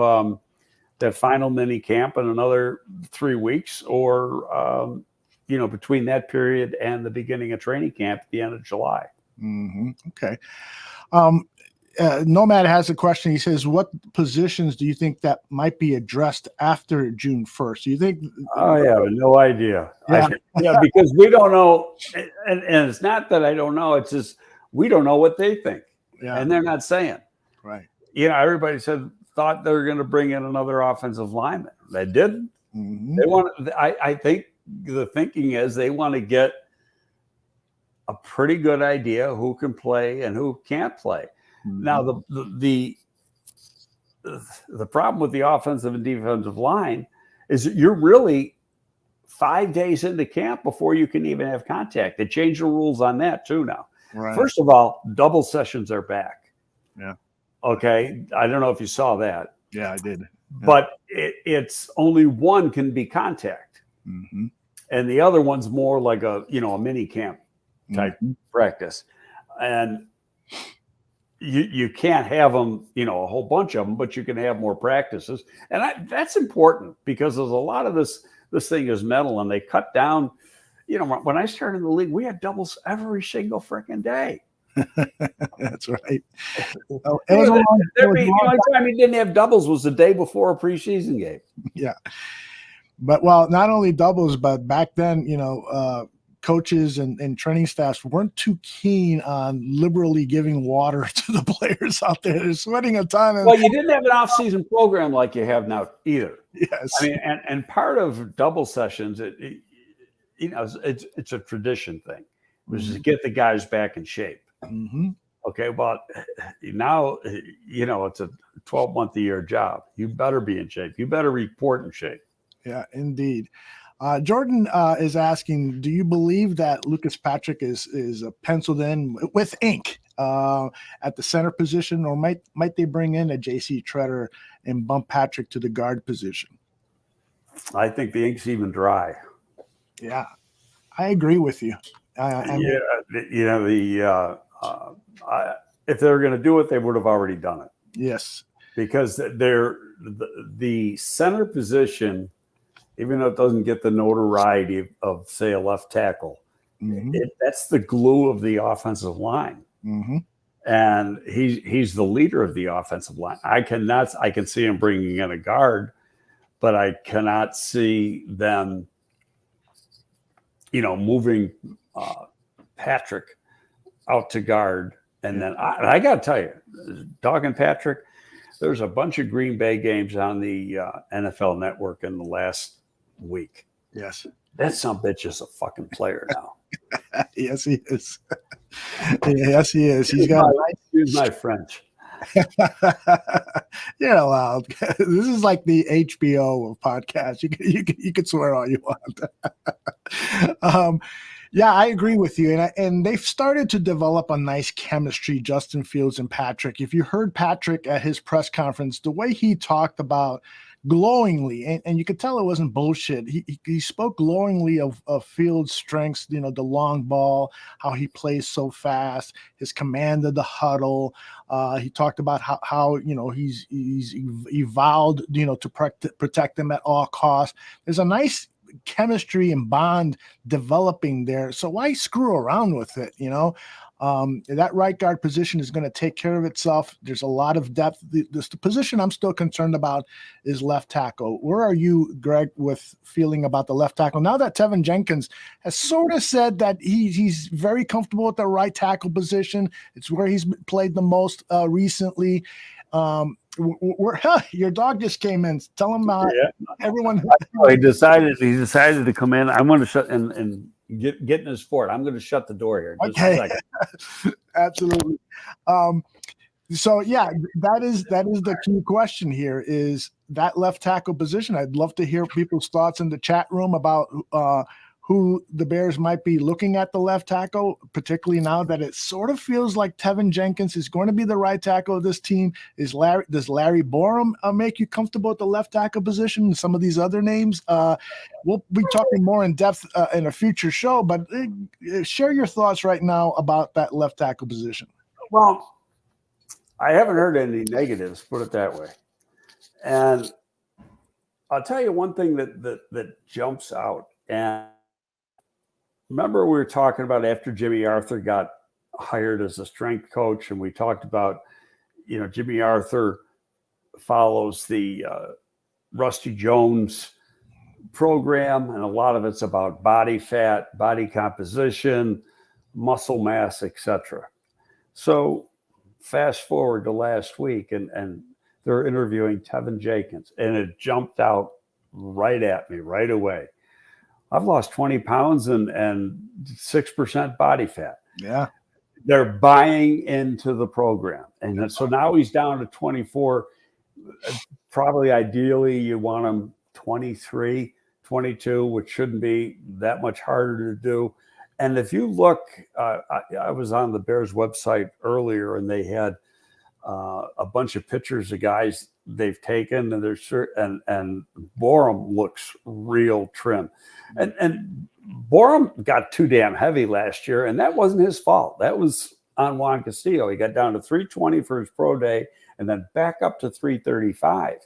that final mini camp and another 3 weeks, or between that period and the beginning of training camp at the end of July. Okay. Nomad has a question. He says, what positions do you think that might be addressed after June 1st? Do you think? I have no idea. Yeah. Because we don't know. And it's not that I don't know. It's just we don't know what they think. Yeah. And they're not saying. Right. Everybody thought they were going to bring in another offensive lineman. They didn't. They want. I think the thinking is they want to get a pretty good idea who can play and who can't play. Now, the problem with the offensive and defensive line is that you're really 5 days into camp before you can even have contact. They changed the rules on that too now. Right. First of all, double sessions are back. Yeah. Okay. I don't know if you saw that. Yeah, I did. Yeah. But it's only one can be contact. And the other one's more like a mini camp type practice. And you can't have them, a whole bunch of them, but you can have more practices. And that's important because there's a lot of this thing is mental, and they cut down, when I started in the league, we had doubles every single freaking day. That's right. Oh, the only time he didn't have doubles was the day before a preseason game. Yeah. But not only doubles, but back then, coaches and training staffs weren't too keen on liberally giving water to the players out there. They're sweating a ton. Well, you didn't have an off-season program like you have now either. Yes. I mean, and part of double sessions, it's a tradition thing, which is to get the guys back in shape. Mm-hmm. Okay, well, now, it's a 12-month-a-year job. You better be in shape. You better report in shape. Yeah, indeed. Jordan is asking, do you believe that Lucas Patrick is penciled in with ink at the center position, or might they bring in a J.C. Treader and bump Patrick to the guard position? I think the ink's even dry. Yeah, I agree with you. If they were going to do it, they would have already done it. Yes, because the center position, even though it doesn't get the notoriety of say a left tackle, mm-hmm. That's the glue of the offensive line, mm-hmm. and he's the leader of the offensive line. I can see him bringing in a guard, but I cannot see them, moving Patrick out to guard. And then I got to tell you, Dog and Patrick, there's a bunch of Green Bay games on the NFL Network in the last week. Yes. That sumbitch is a fucking player now. Yes, he is. Yes, he is. He's got. Excuse my French. You're allowed. This is like the HBO of podcasts. You can swear all you want. Yeah, I agree with you. And they've started to develop a nice chemistry, Justin Fields and Patrick. If you heard Patrick at his press conference, the way he talked about glowingly, and you could tell it wasn't bullshit. He spoke glowingly of Fields' strengths, the long ball, how he plays so fast, his command of the huddle. He talked about how he's evolved, to protect them at all costs. There's a nice chemistry and bond developing there. So why screw around with it? That right guard position is going to take care of itself. There's a lot of depth. The position I'm still concerned about is left tackle. Where are you, Greg, with feeling about the left tackle? Now that Tevin Jenkins has sort of said that he's very comfortable with the right tackle position. It's where he's played the most recently. Your dog just came in. Tell him everyone. He decided to come in. I'm going to shut and get in his fort. I'm going to shut the door here. Just okay. A second. Absolutely. So yeah, that is the key question here is that left tackle position. I'd love to hear people's thoughts in the chat room about who the Bears might be looking at the left tackle, particularly now that it sort of feels like Tevin Jenkins is going to be the right tackle of this team. Does Larry Borum make you comfortable at the left tackle position? And some of these other names, we'll be talking more in depth in a future show, but share your thoughts right now about that left tackle position. Well, I haven't heard any negatives, put it that way. And I'll tell you one thing that jumps out. And remember, we were talking about after Jimmy Arthur got hired as a strength coach, and we talked about, Jimmy Arthur follows the Rusty Jones program, and a lot of it's about body fat, body composition, muscle mass, etc. So fast forward to last week, and they're interviewing Tevin Jenkins, and it jumped out right at me right away. I've lost 20 pounds and 6% body fat. Yeah. They're buying into the program. And so now he's down to 24. Probably ideally you want him 23, 22, which shouldn't be that much harder to do. And if you look, I was on the Bears website earlier, and they had a bunch of pictures of guys they've taken, and Borum looks real trim. And Borum got too damn heavy last year, and that wasn't his fault. That was on Juan Castillo. He got down to 320 for his pro day and then back up to 335.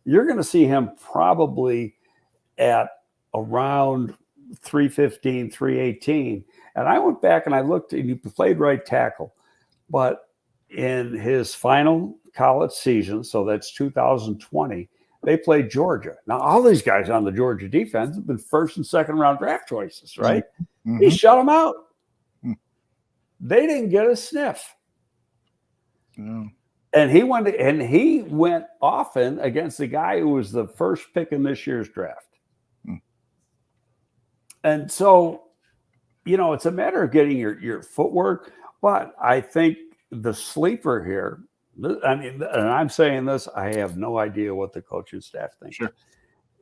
You're going to see him probably at around 315, 318. And I went back and I looked, and he played right tackle. But in his final college season, so that's 2020, they played Georgia. Now, all these guys on the Georgia defense have been first and second round draft choices, right? Mm-hmm. He shut them out. Mm-hmm. They didn't get a sniff. Yeah. And he went often against the guy who was the first pick in this year's draft. Mm. And so, it's a matter of getting your footwork. But I think the sleeper here, and I'm saying this, I have no idea what the coaching staff thinks,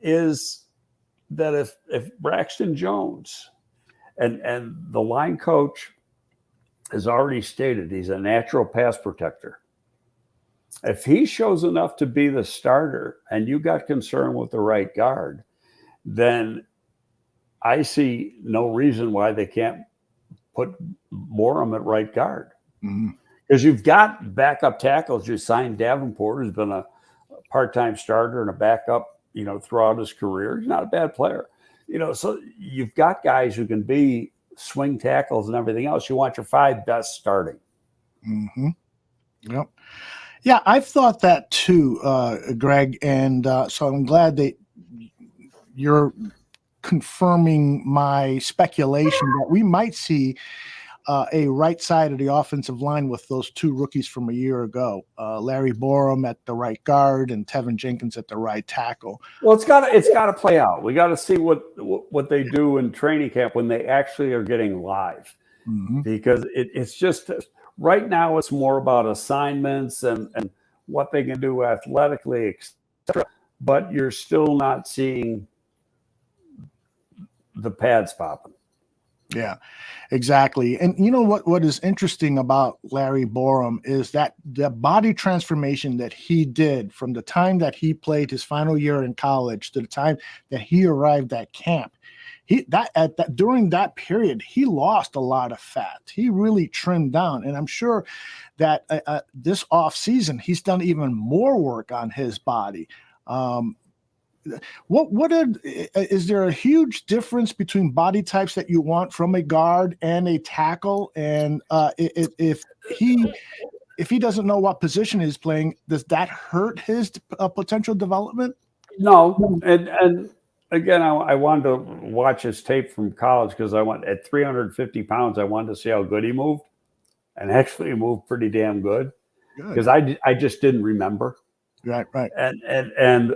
is that if Braxton Jones and the line coach has already stated he's a natural pass protector. If he shows enough to be the starter and you got concern with the right guard, then I see no reason why they can't put Borum at right guard. Because you've got backup tackles. You signed Davenport, who's been a part-time starter and a backup, throughout his career. He's not a bad player. So you've got guys who can be swing tackles and everything else. You want your 5 best starting. Mm-hmm. Yep. Yeah, I've thought that too, Greg. And so I'm glad that you're confirming my speculation that we might see a right side of the offensive line with those 2 rookies from a year ago, Larry Borum at the right guard and Tevin Jenkins at the right tackle. Well, it's got to play out. We got to see what they do in training camp when they actually are getting live, because it's just right now it's more about assignments and what they can do athletically, etc. But you're still not seeing the pads popping. Yeah, exactly. And what is interesting about Larry Borum is that the body transformation that he did from the time that he played his final year in college to the time that he arrived at camp, during that period, he lost a lot of fat. He really trimmed down. And I'm sure that this off season, he's done even more work on his body. Is there a huge difference between body types that you want from a guard and a tackle? And if he doesn't know what position he's playing, does that hurt his potential development? No, and again, I wanted to watch his tape from college because at 350 pounds, I wanted to see how good he moved, and actually he moved pretty damn good because I just didn't remember. Right. And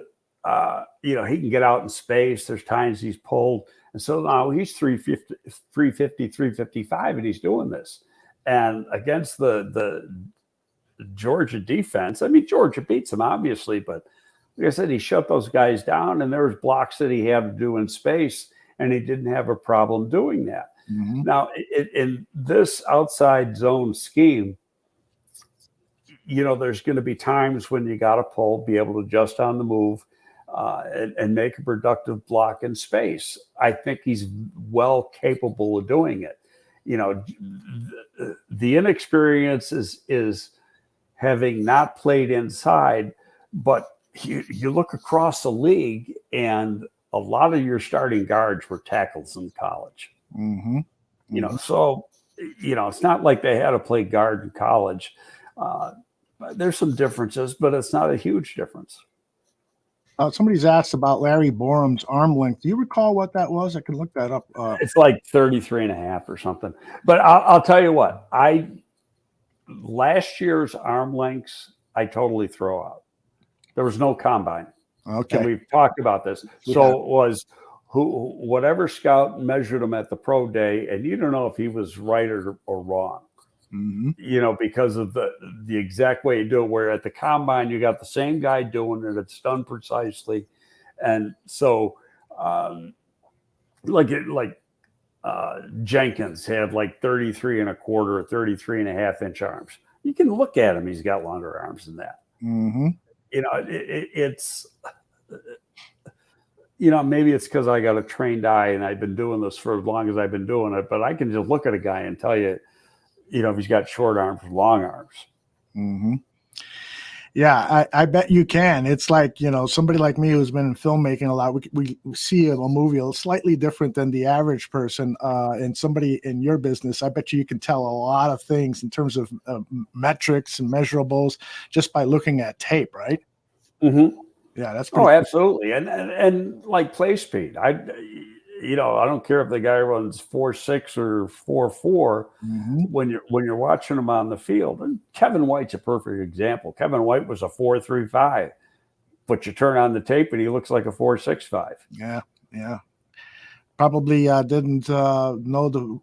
he can get out in space. There's times he's pulled. And so now he's 350, 355, and he's doing this. And against the Georgia defense, Georgia beats him, obviously, but like I said, he shut those guys down, and there was blocks that he had to do in space, and he didn't have a problem doing that. Mm-hmm. Now, in this outside zone scheme, there's going to be times when you got to pull, be able to adjust on the move, and make a productive block in space. I think he's well capable of doing it. The inexperience is having not played inside, but you look across the league, and a lot of your starting guards were tackles in college. Mm-hmm. So it's not like they had to play guard in college. There's some differences, but it's not a huge difference. Somebody's asked about Larry Borum's arm length. Do you recall what that was? I can look that up. It's like 33 and a half or something. But I'll tell you what, last year's arm lengths, I totally throw out. There was no combine. Okay. And we've talked about this. Yeah. So it was whatever scout measured him at the pro day, and you don't know if he was right or wrong. Mm-hmm. Because of the exact way you do it, where at the combine, you got the same guy doing it. It's done precisely. And so Jenkins had like 33 and a quarter or 33 and a half inch arms. You can look at him. He's got longer arms than that. Mm-hmm. It's maybe it's because I got a trained eye and I've been doing this for as long as I've been doing it, but I can just look at a guy and tell you, if he's got short arms or long arms. Mm-hmm. Yeah, I bet you can. It's like, somebody like me who's been in filmmaking a lot, we see a movie slightly different than the average person. And somebody in your business, I bet you can tell a lot of things in terms of metrics and measurables just by looking at tape, right? Mm-hmm. Yeah, that's Oh, pretty cool. absolutely. And like play speed. I don't care if the guy runs 4.6 or 4.4 Mm-hmm. when you're watching him on the field. And Kevin White's a perfect example. Kevin White was a 4.35, but you turn on the tape and he looks like a 4.65. Yeah, yeah. Probably didn't know the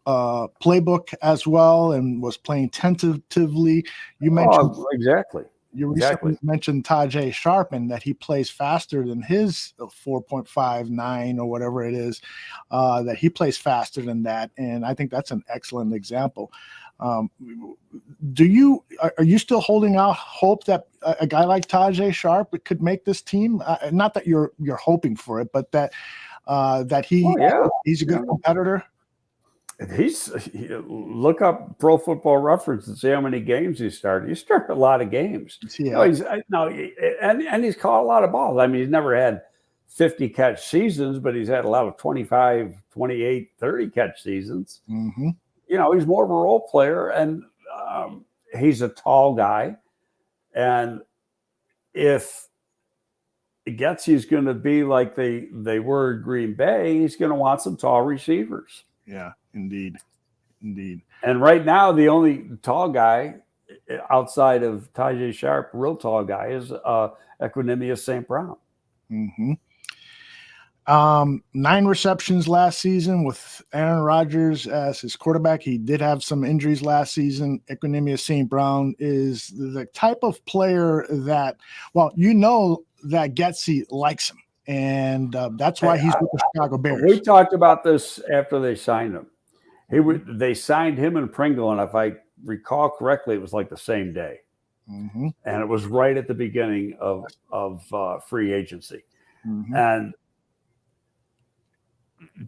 playbook as well and was playing tentatively. You mentioned Oh, exactly. You Exactly. recently mentioned Tajay Sharp and that he plays faster than his 4.59 or whatever it is, that he plays faster than that. And I think that's an excellent example. Um, are you still holding out hope that a guy like Tajay Sharp could make this team? Not that you're hoping for it, but that Oh, yeah. he's a good competitor. Look up Pro Football Reference and see how many games he started. He started a lot of games. Yeah. And he's caught a lot of balls. I mean, he's never had 50 catch seasons, but he's had a lot of 25, 28, 30 catch seasons. Mm-hmm. He's more of a role player, and he's a tall guy. And if Getsy's going to be like they were in Green Bay, he's going to want some tall receivers. Yeah, indeed. And right now, the only tall guy outside of Tajay Sharp, real tall guy, is Equinemius St. Brown. Mm-hmm. 9 receptions last season with Aaron Rodgers as his quarterback. He did have some injuries last season. Equinemius St. Brown is the type of player that, that Getsy likes him. And that's why he's with the Chicago Bears. We talked about this after they signed him. They signed him and Pringle, and if I recall correctly, it was like the same day. Mm-hmm. And it was right at the beginning of free agency. Mm-hmm. And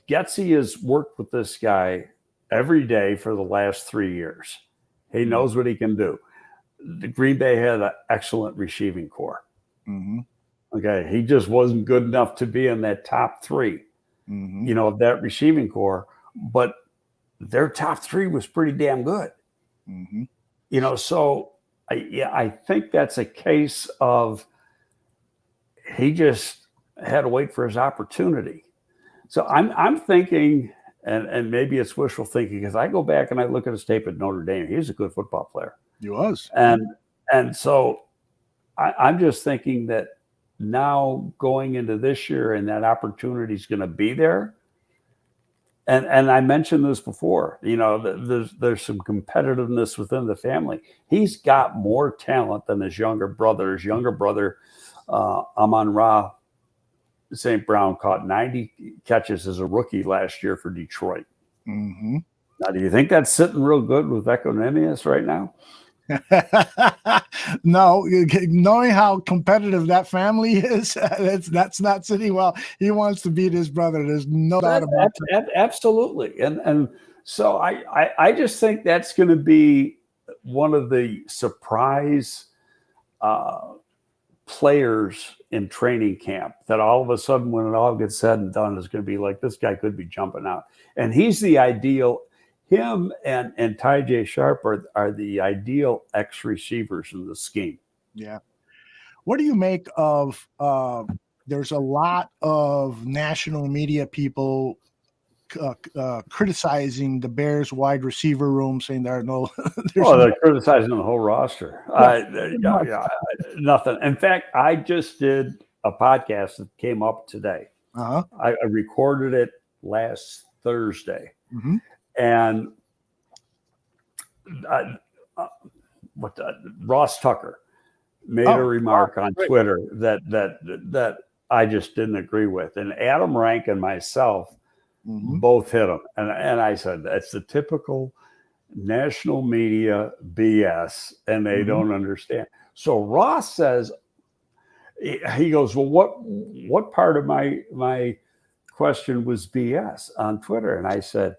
Getsy has worked with this guy every day for the last 3 years. He knows what he can do. The Green Bay had an excellent receiving core. Mm-hmm. Okay, he just wasn't good enough to be in that top 3, of that receiving core. But their top 3 was pretty damn good. Mm-hmm. So I think that's a case of he just had to wait for his opportunity. So I'm thinking, and maybe it's wishful thinking, because I go back and I look at his tape at Notre Dame. He was a good football player. He was. And so I'm just thinking that now going into this year and that opportunity is going to be there. And I mentioned this before, there's some competitiveness within the family. He's got more talent than his younger brother. His younger brother, Amon-Ra St. Brown, caught 90 catches as a rookie last year for Detroit. Mm-hmm. Now, do you think that's sitting real good with Equinemius right now? No, knowing how competitive that family is, that's not sitting well. He wants to beat his brother. There's no doubt about that. Absolutely. And so I just think that's going to be one of the surprise players in training camp, that all of a sudden, when it all gets said and done, is going to be like, this guy could be jumping out. And he's the ideal. Him and Tajay Sharp are the ideal X receivers in the scheme. Yeah. What do you make of there's a lot of national media people criticizing the Bears wide receiver room, saying there are no. They're criticizing the whole roster. Nothing. In fact, I just did a podcast that came up today. Uh-huh. I recorded it last Thursday. Mm-hmm. And Ross Tucker made a remark on Twitter that I just didn't agree with. And Adam Rank and myself both hit him. And I said, that's the typical national media BS, and they don't understand. So Ross says, he goes, well, what part of my question was BS on Twitter? And I said,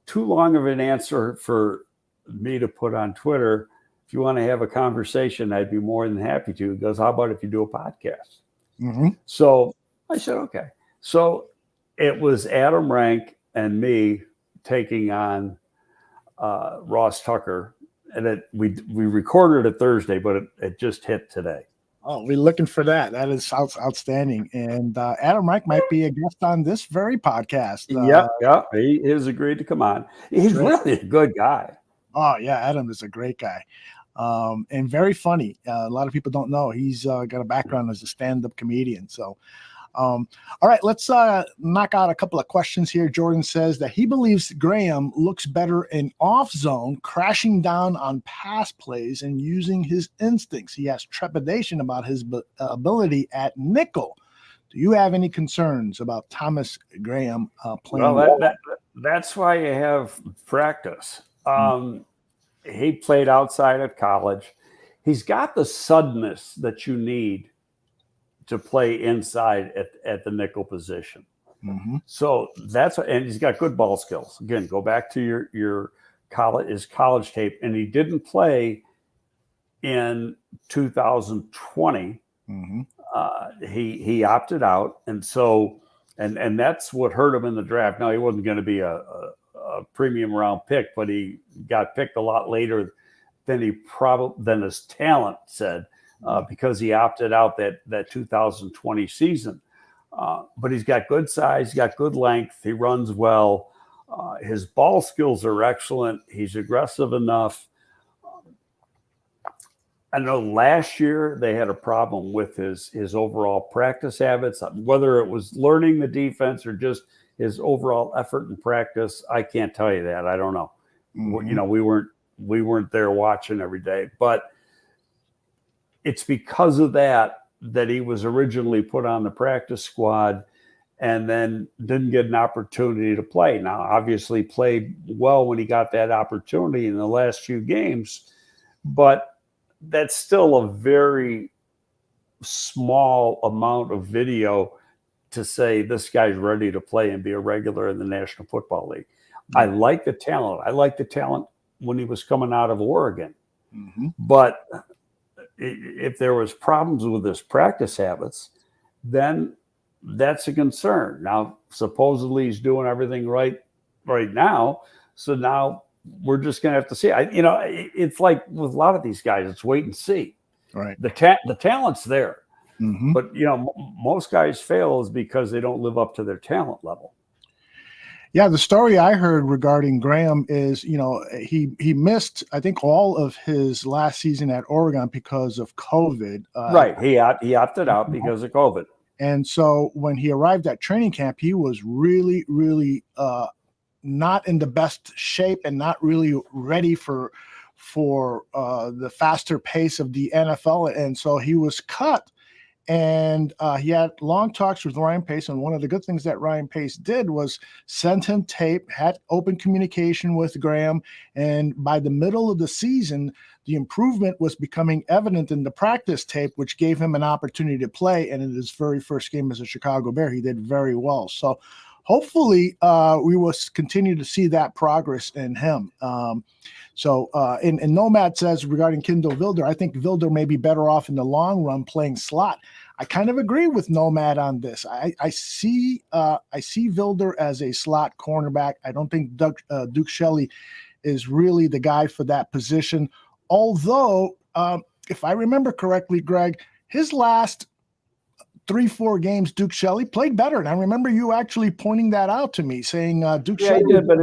too long of an answer for me to put on Twitter. if you want to have a conversation, I'd be more than happy to. He goes, how about if you do a podcast? Mm-hmm. So I said, okay. So it was Adam Rank and me taking on Ross Tucker, and we recorded it Thursday, but it just hit today. Oh, we're looking for that. That is outstanding. And Adam Reich might be a guest on this very podcast. Yep. He has agreed to come on. He's really a good guy. Oh, yeah. Adam is a great guy. And very funny. A lot of people don't know he's got a background as a stand-up comedian. So, all right, let's knock out a couple of questions here. Jordan says that he believes Graham looks better in off zone, crashing down on pass plays and using his instincts. He has trepidation about his ability at nickel. Do you have any concerns about Thomas Graham playing? Well, that's why you have practice. He played outside at college. He's got the suddenness that you need to play inside at the nickel position. Mm-hmm. So and he's got good ball skills. Again, go back to his college tape, and he didn't play in 2020. Mm-hmm. He opted out, and so and that's what hurt him in the draft. Now, he wasn't going to be a premium round pick, but he got picked a lot later than his talent said. Because he opted out that 2020 season. But he's got good size, he's got good length, he runs well. His ball skills are excellent. He's aggressive enough. I know last year they had a problem with his overall practice habits, whether it was learning the defense or just his overall effort in practice. I can't tell you that. I don't know. Mm-hmm. We weren't there watching every day, but it's because of that he was originally put on the practice squad and then didn't get an opportunity to play. Now, obviously played well when he got that opportunity in the last few games, but that's still a very small amount of video to say this guy's ready to play and be a regular in the National Football League. Mm-hmm. I like the talent. I like the talent when he was coming out of Oregon. Mm-hmm. But if there was problems with his practice habits, then that's a concern. Now, supposedly he's doing everything right now. So now we're just going to have to see. It's like with a lot of these guys, it's wait and see. Right. The talent's there, mm-hmm. but most guys fail is because they don't live up to their talent level. Yeah, the story I heard regarding Graham is, he missed, I think, all of his last season at Oregon because of COVID. Right. He opted out because of COVID. And so when he arrived at training camp, he was really, really not in the best shape and not really ready for the faster pace of the NFL. And so he was cut. And he had long talks with Ryan Pace. And one of the good things that Ryan Pace did was send him tape, had open communication with Graham. And by the middle of the season, the improvement was becoming evident in the practice tape, which gave him an opportunity to play. And in his very first game as a Chicago Bear, he did very well. So hopefully we will continue to see that progress in him. And Nomad says regarding Kindle Vilder, I think Vilder may be better off in the long run playing slot. I kind of agree with Nomad on this. I see Vilder as a slot cornerback. I don't think Duke Shelley is really the guy for that position. Although, if I remember correctly, Greg, his last 3-4 games, Duke Shelley played better. And I remember you actually pointing that out to me, saying Duke Shelley. Yeah, he did, but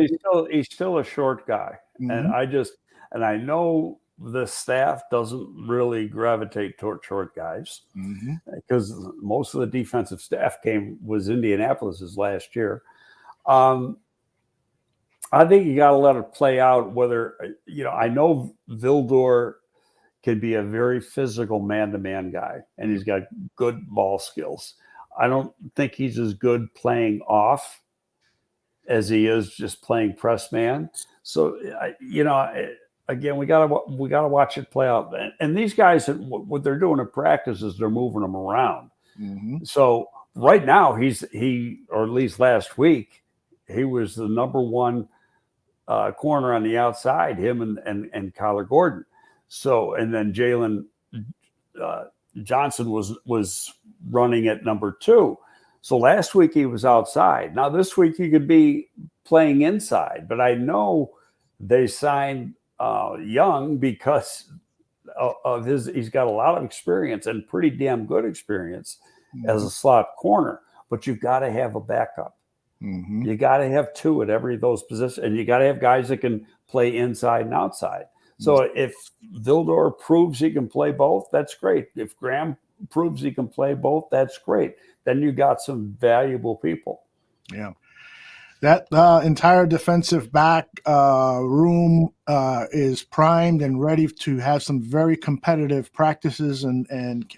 he's still a short guy. Mm-hmm. And I know the staff doesn't really gravitate toward short guys because most of the defensive staff was Indianapolis's last year. I think you got to let it play out. Whether I know Vildor can be a very physical man-to-man guy, and he's got good ball skills. I don't think he's as good playing off as he is just playing press man. So, again, we gotta watch it play out. And these guys, what they're doing in practice is they're moving them around. Mm-hmm. So right now, or at least last week, he was the number one corner on the outside, him and Kyler Gordon. So, and then Jalen Johnson was running at number 2. So last week he was outside. Now this week he could be playing inside, but I know they signed Young because of he's got a lot of experience and pretty damn good experience as a slot corner, but you've got to have a backup. You got to have 2 at every of those positions, and you got to have guys that can play inside and outside. So if Vildor proves he can play both, that's great. If Graham proves he can play both, that's great. Then you got some valuable people. Yeah. That entire defensive back room is primed and ready to have some very competitive practices and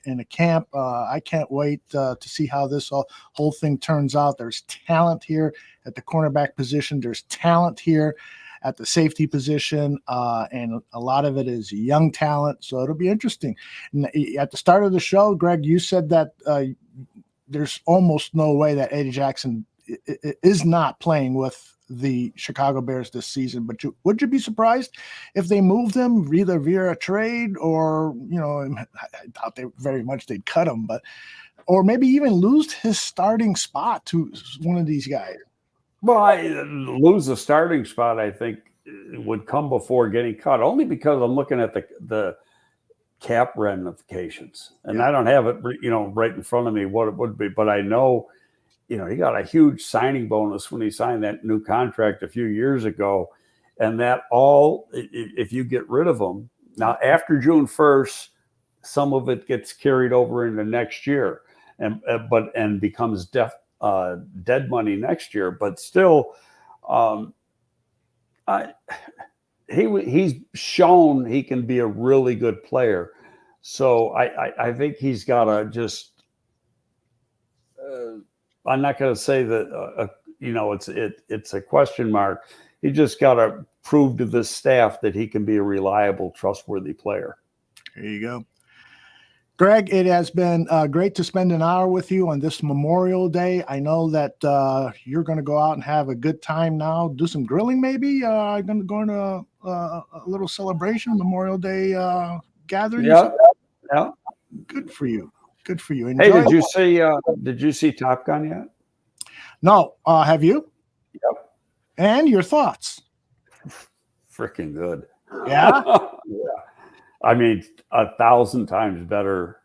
in a camp. I can't wait to see how this whole thing turns out. There's talent here at the cornerback position. There's talent here at the safety position, and a lot of it is young talent. So it'll be interesting. And at the start of the show, Greg, you said that there's almost no way that Eddie Jackson is not playing with the Chicago Bears this season, but would you be surprised if they moved him either via a trade or, I doubt very much they'd cut him, or maybe even lose his starting spot to one of these guys? Well, lose the starting spot, I think, would come before getting cut, only because I'm looking at the cap ramifications, and I don't have it, right in front of me what it would be, but I know, he got a huge signing bonus when he signed that new contract a few years ago, and that if you get rid of him now after June 1st, some of it gets carried over into next year, and becomes dead money next year. But still, he's shown he can be a really good player. So I think he's got to just. I'm not going to say that it's a question mark. He just got to prove to this staff that he can be a reliable, trustworthy player. There you go. Greg, it has been great to spend an hour with you on this Memorial Day. I know that you're going to go out and have a good time now, do some grilling maybe. Going to a little celebration, Memorial Day gathering. Yeah. Good for you. Good for you. Enjoy. Hey, did you see Top Gun yet? No. Have you? Yep. And your thoughts? Freaking good. Yeah? Yeah. I mean, 1,000 times better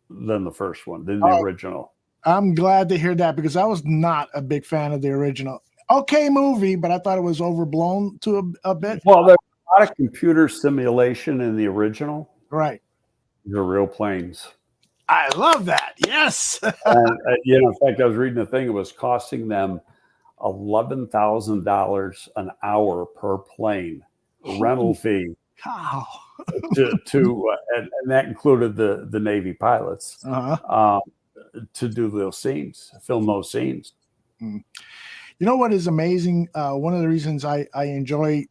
than the first one, than the original. I'm glad to hear that, because I was not a big fan of the original. Okay movie, but I thought it was overblown to a bit. Well, there's a lot of computer simulation in the original. Right. The real planes. I love that. Yes. And, in fact, I was reading a thing. It was costing them $11,000 an hour per plane rental fee. Wow. And that included the Navy pilots to do those scenes, film those scenes. You know what is amazing? One of the reasons I enjoy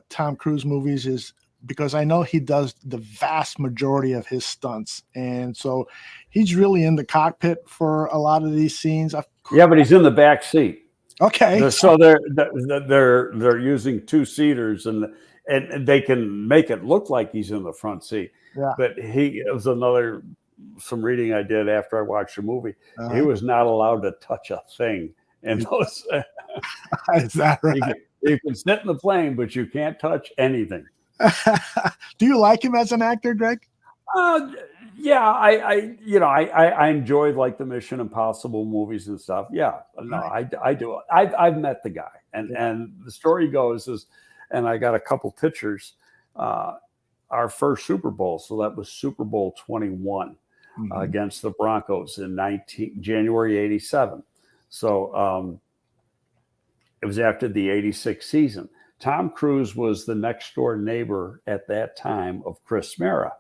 Tom Cruise movies is because I know he does the vast majority of his stunts, and so he's really in the cockpit for a lot of these scenes. Yeah, but he's in the back seat. Okay, so they're using 2-seaters, and they can make it look like he's in the front seat. Yeah. But it was some reading I did after I watched the movie. He was not allowed to touch a thing in those. Is that right? You can sit in the plane, but you can't touch anything. Do you like him as an actor, Greg? Yeah, I enjoyed like the Mission Impossible movies and stuff. Yeah, no, I do. I've met the guy, and the story goes is, and I got a couple pictures. Our first Super Bowl, so that was Super Bowl 21 against the Broncos in January '87. So it was after the '86 season. Tom Cruise was the next door neighbor at that time of Chris Mara.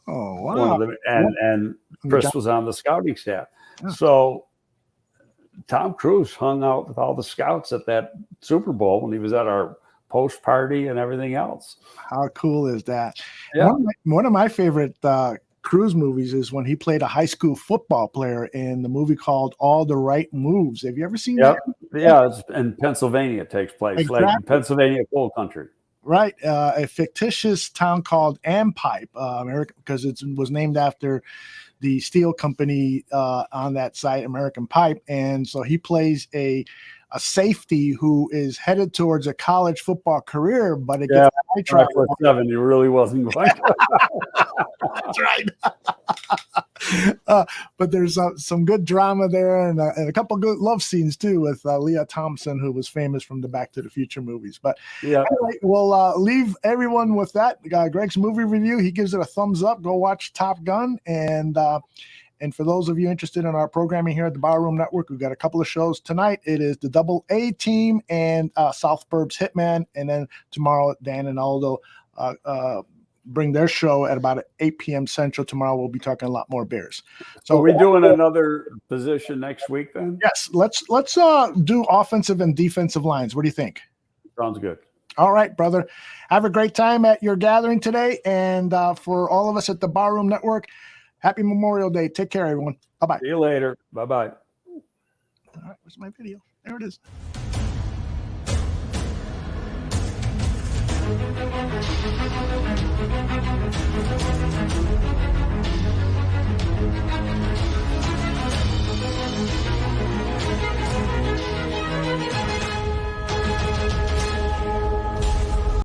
Oh, wow. And Chris was on the scouting staff. Yeah. So Tom Cruise hung out with all the scouts at that Super Bowl when he was at our post party and everything else. How cool is that? Yeah. One of my favorite Cruise movies is when he played a high school football player in the movie called All the Right Moves. Have you ever seen that? Yeah, it's in Pennsylvania. It takes place, exactly. like Pennsylvania coal country. Right, a fictitious town called Ampipe, America, because it was named after the steel company on that site, American Pipe, and so he plays a safety who is headed towards a college football career, but it gets sidetracked. 5'7", he really wasn't going to. That's right. But there's some good drama there, and a couple good love scenes too with Leah Thompson, who was famous from the Back to the Future movies. But anyway, we'll leave everyone with that. Greg's movie review, he gives it a thumbs up. Go watch Top Gun, and for those of you interested in our programming here at the Barroom Network, we've got a couple of shows tonight. It is the Double A Team and South Burbs Hitman, and then tomorrow Dan and Aldo bring their show at about 8 p.m. Central. Tomorrow we'll be talking a lot more Bears. So are we doing another position next week then? Yes, let's do offensive and defensive lines. What do you think? Sounds good. All right, brother. Have a great time at your gathering today. And for all of us at the Barroom Network, happy Memorial Day. Take care, everyone. Bye-bye. See you later. Bye-bye. All right, where's my video? There it is. Thank you.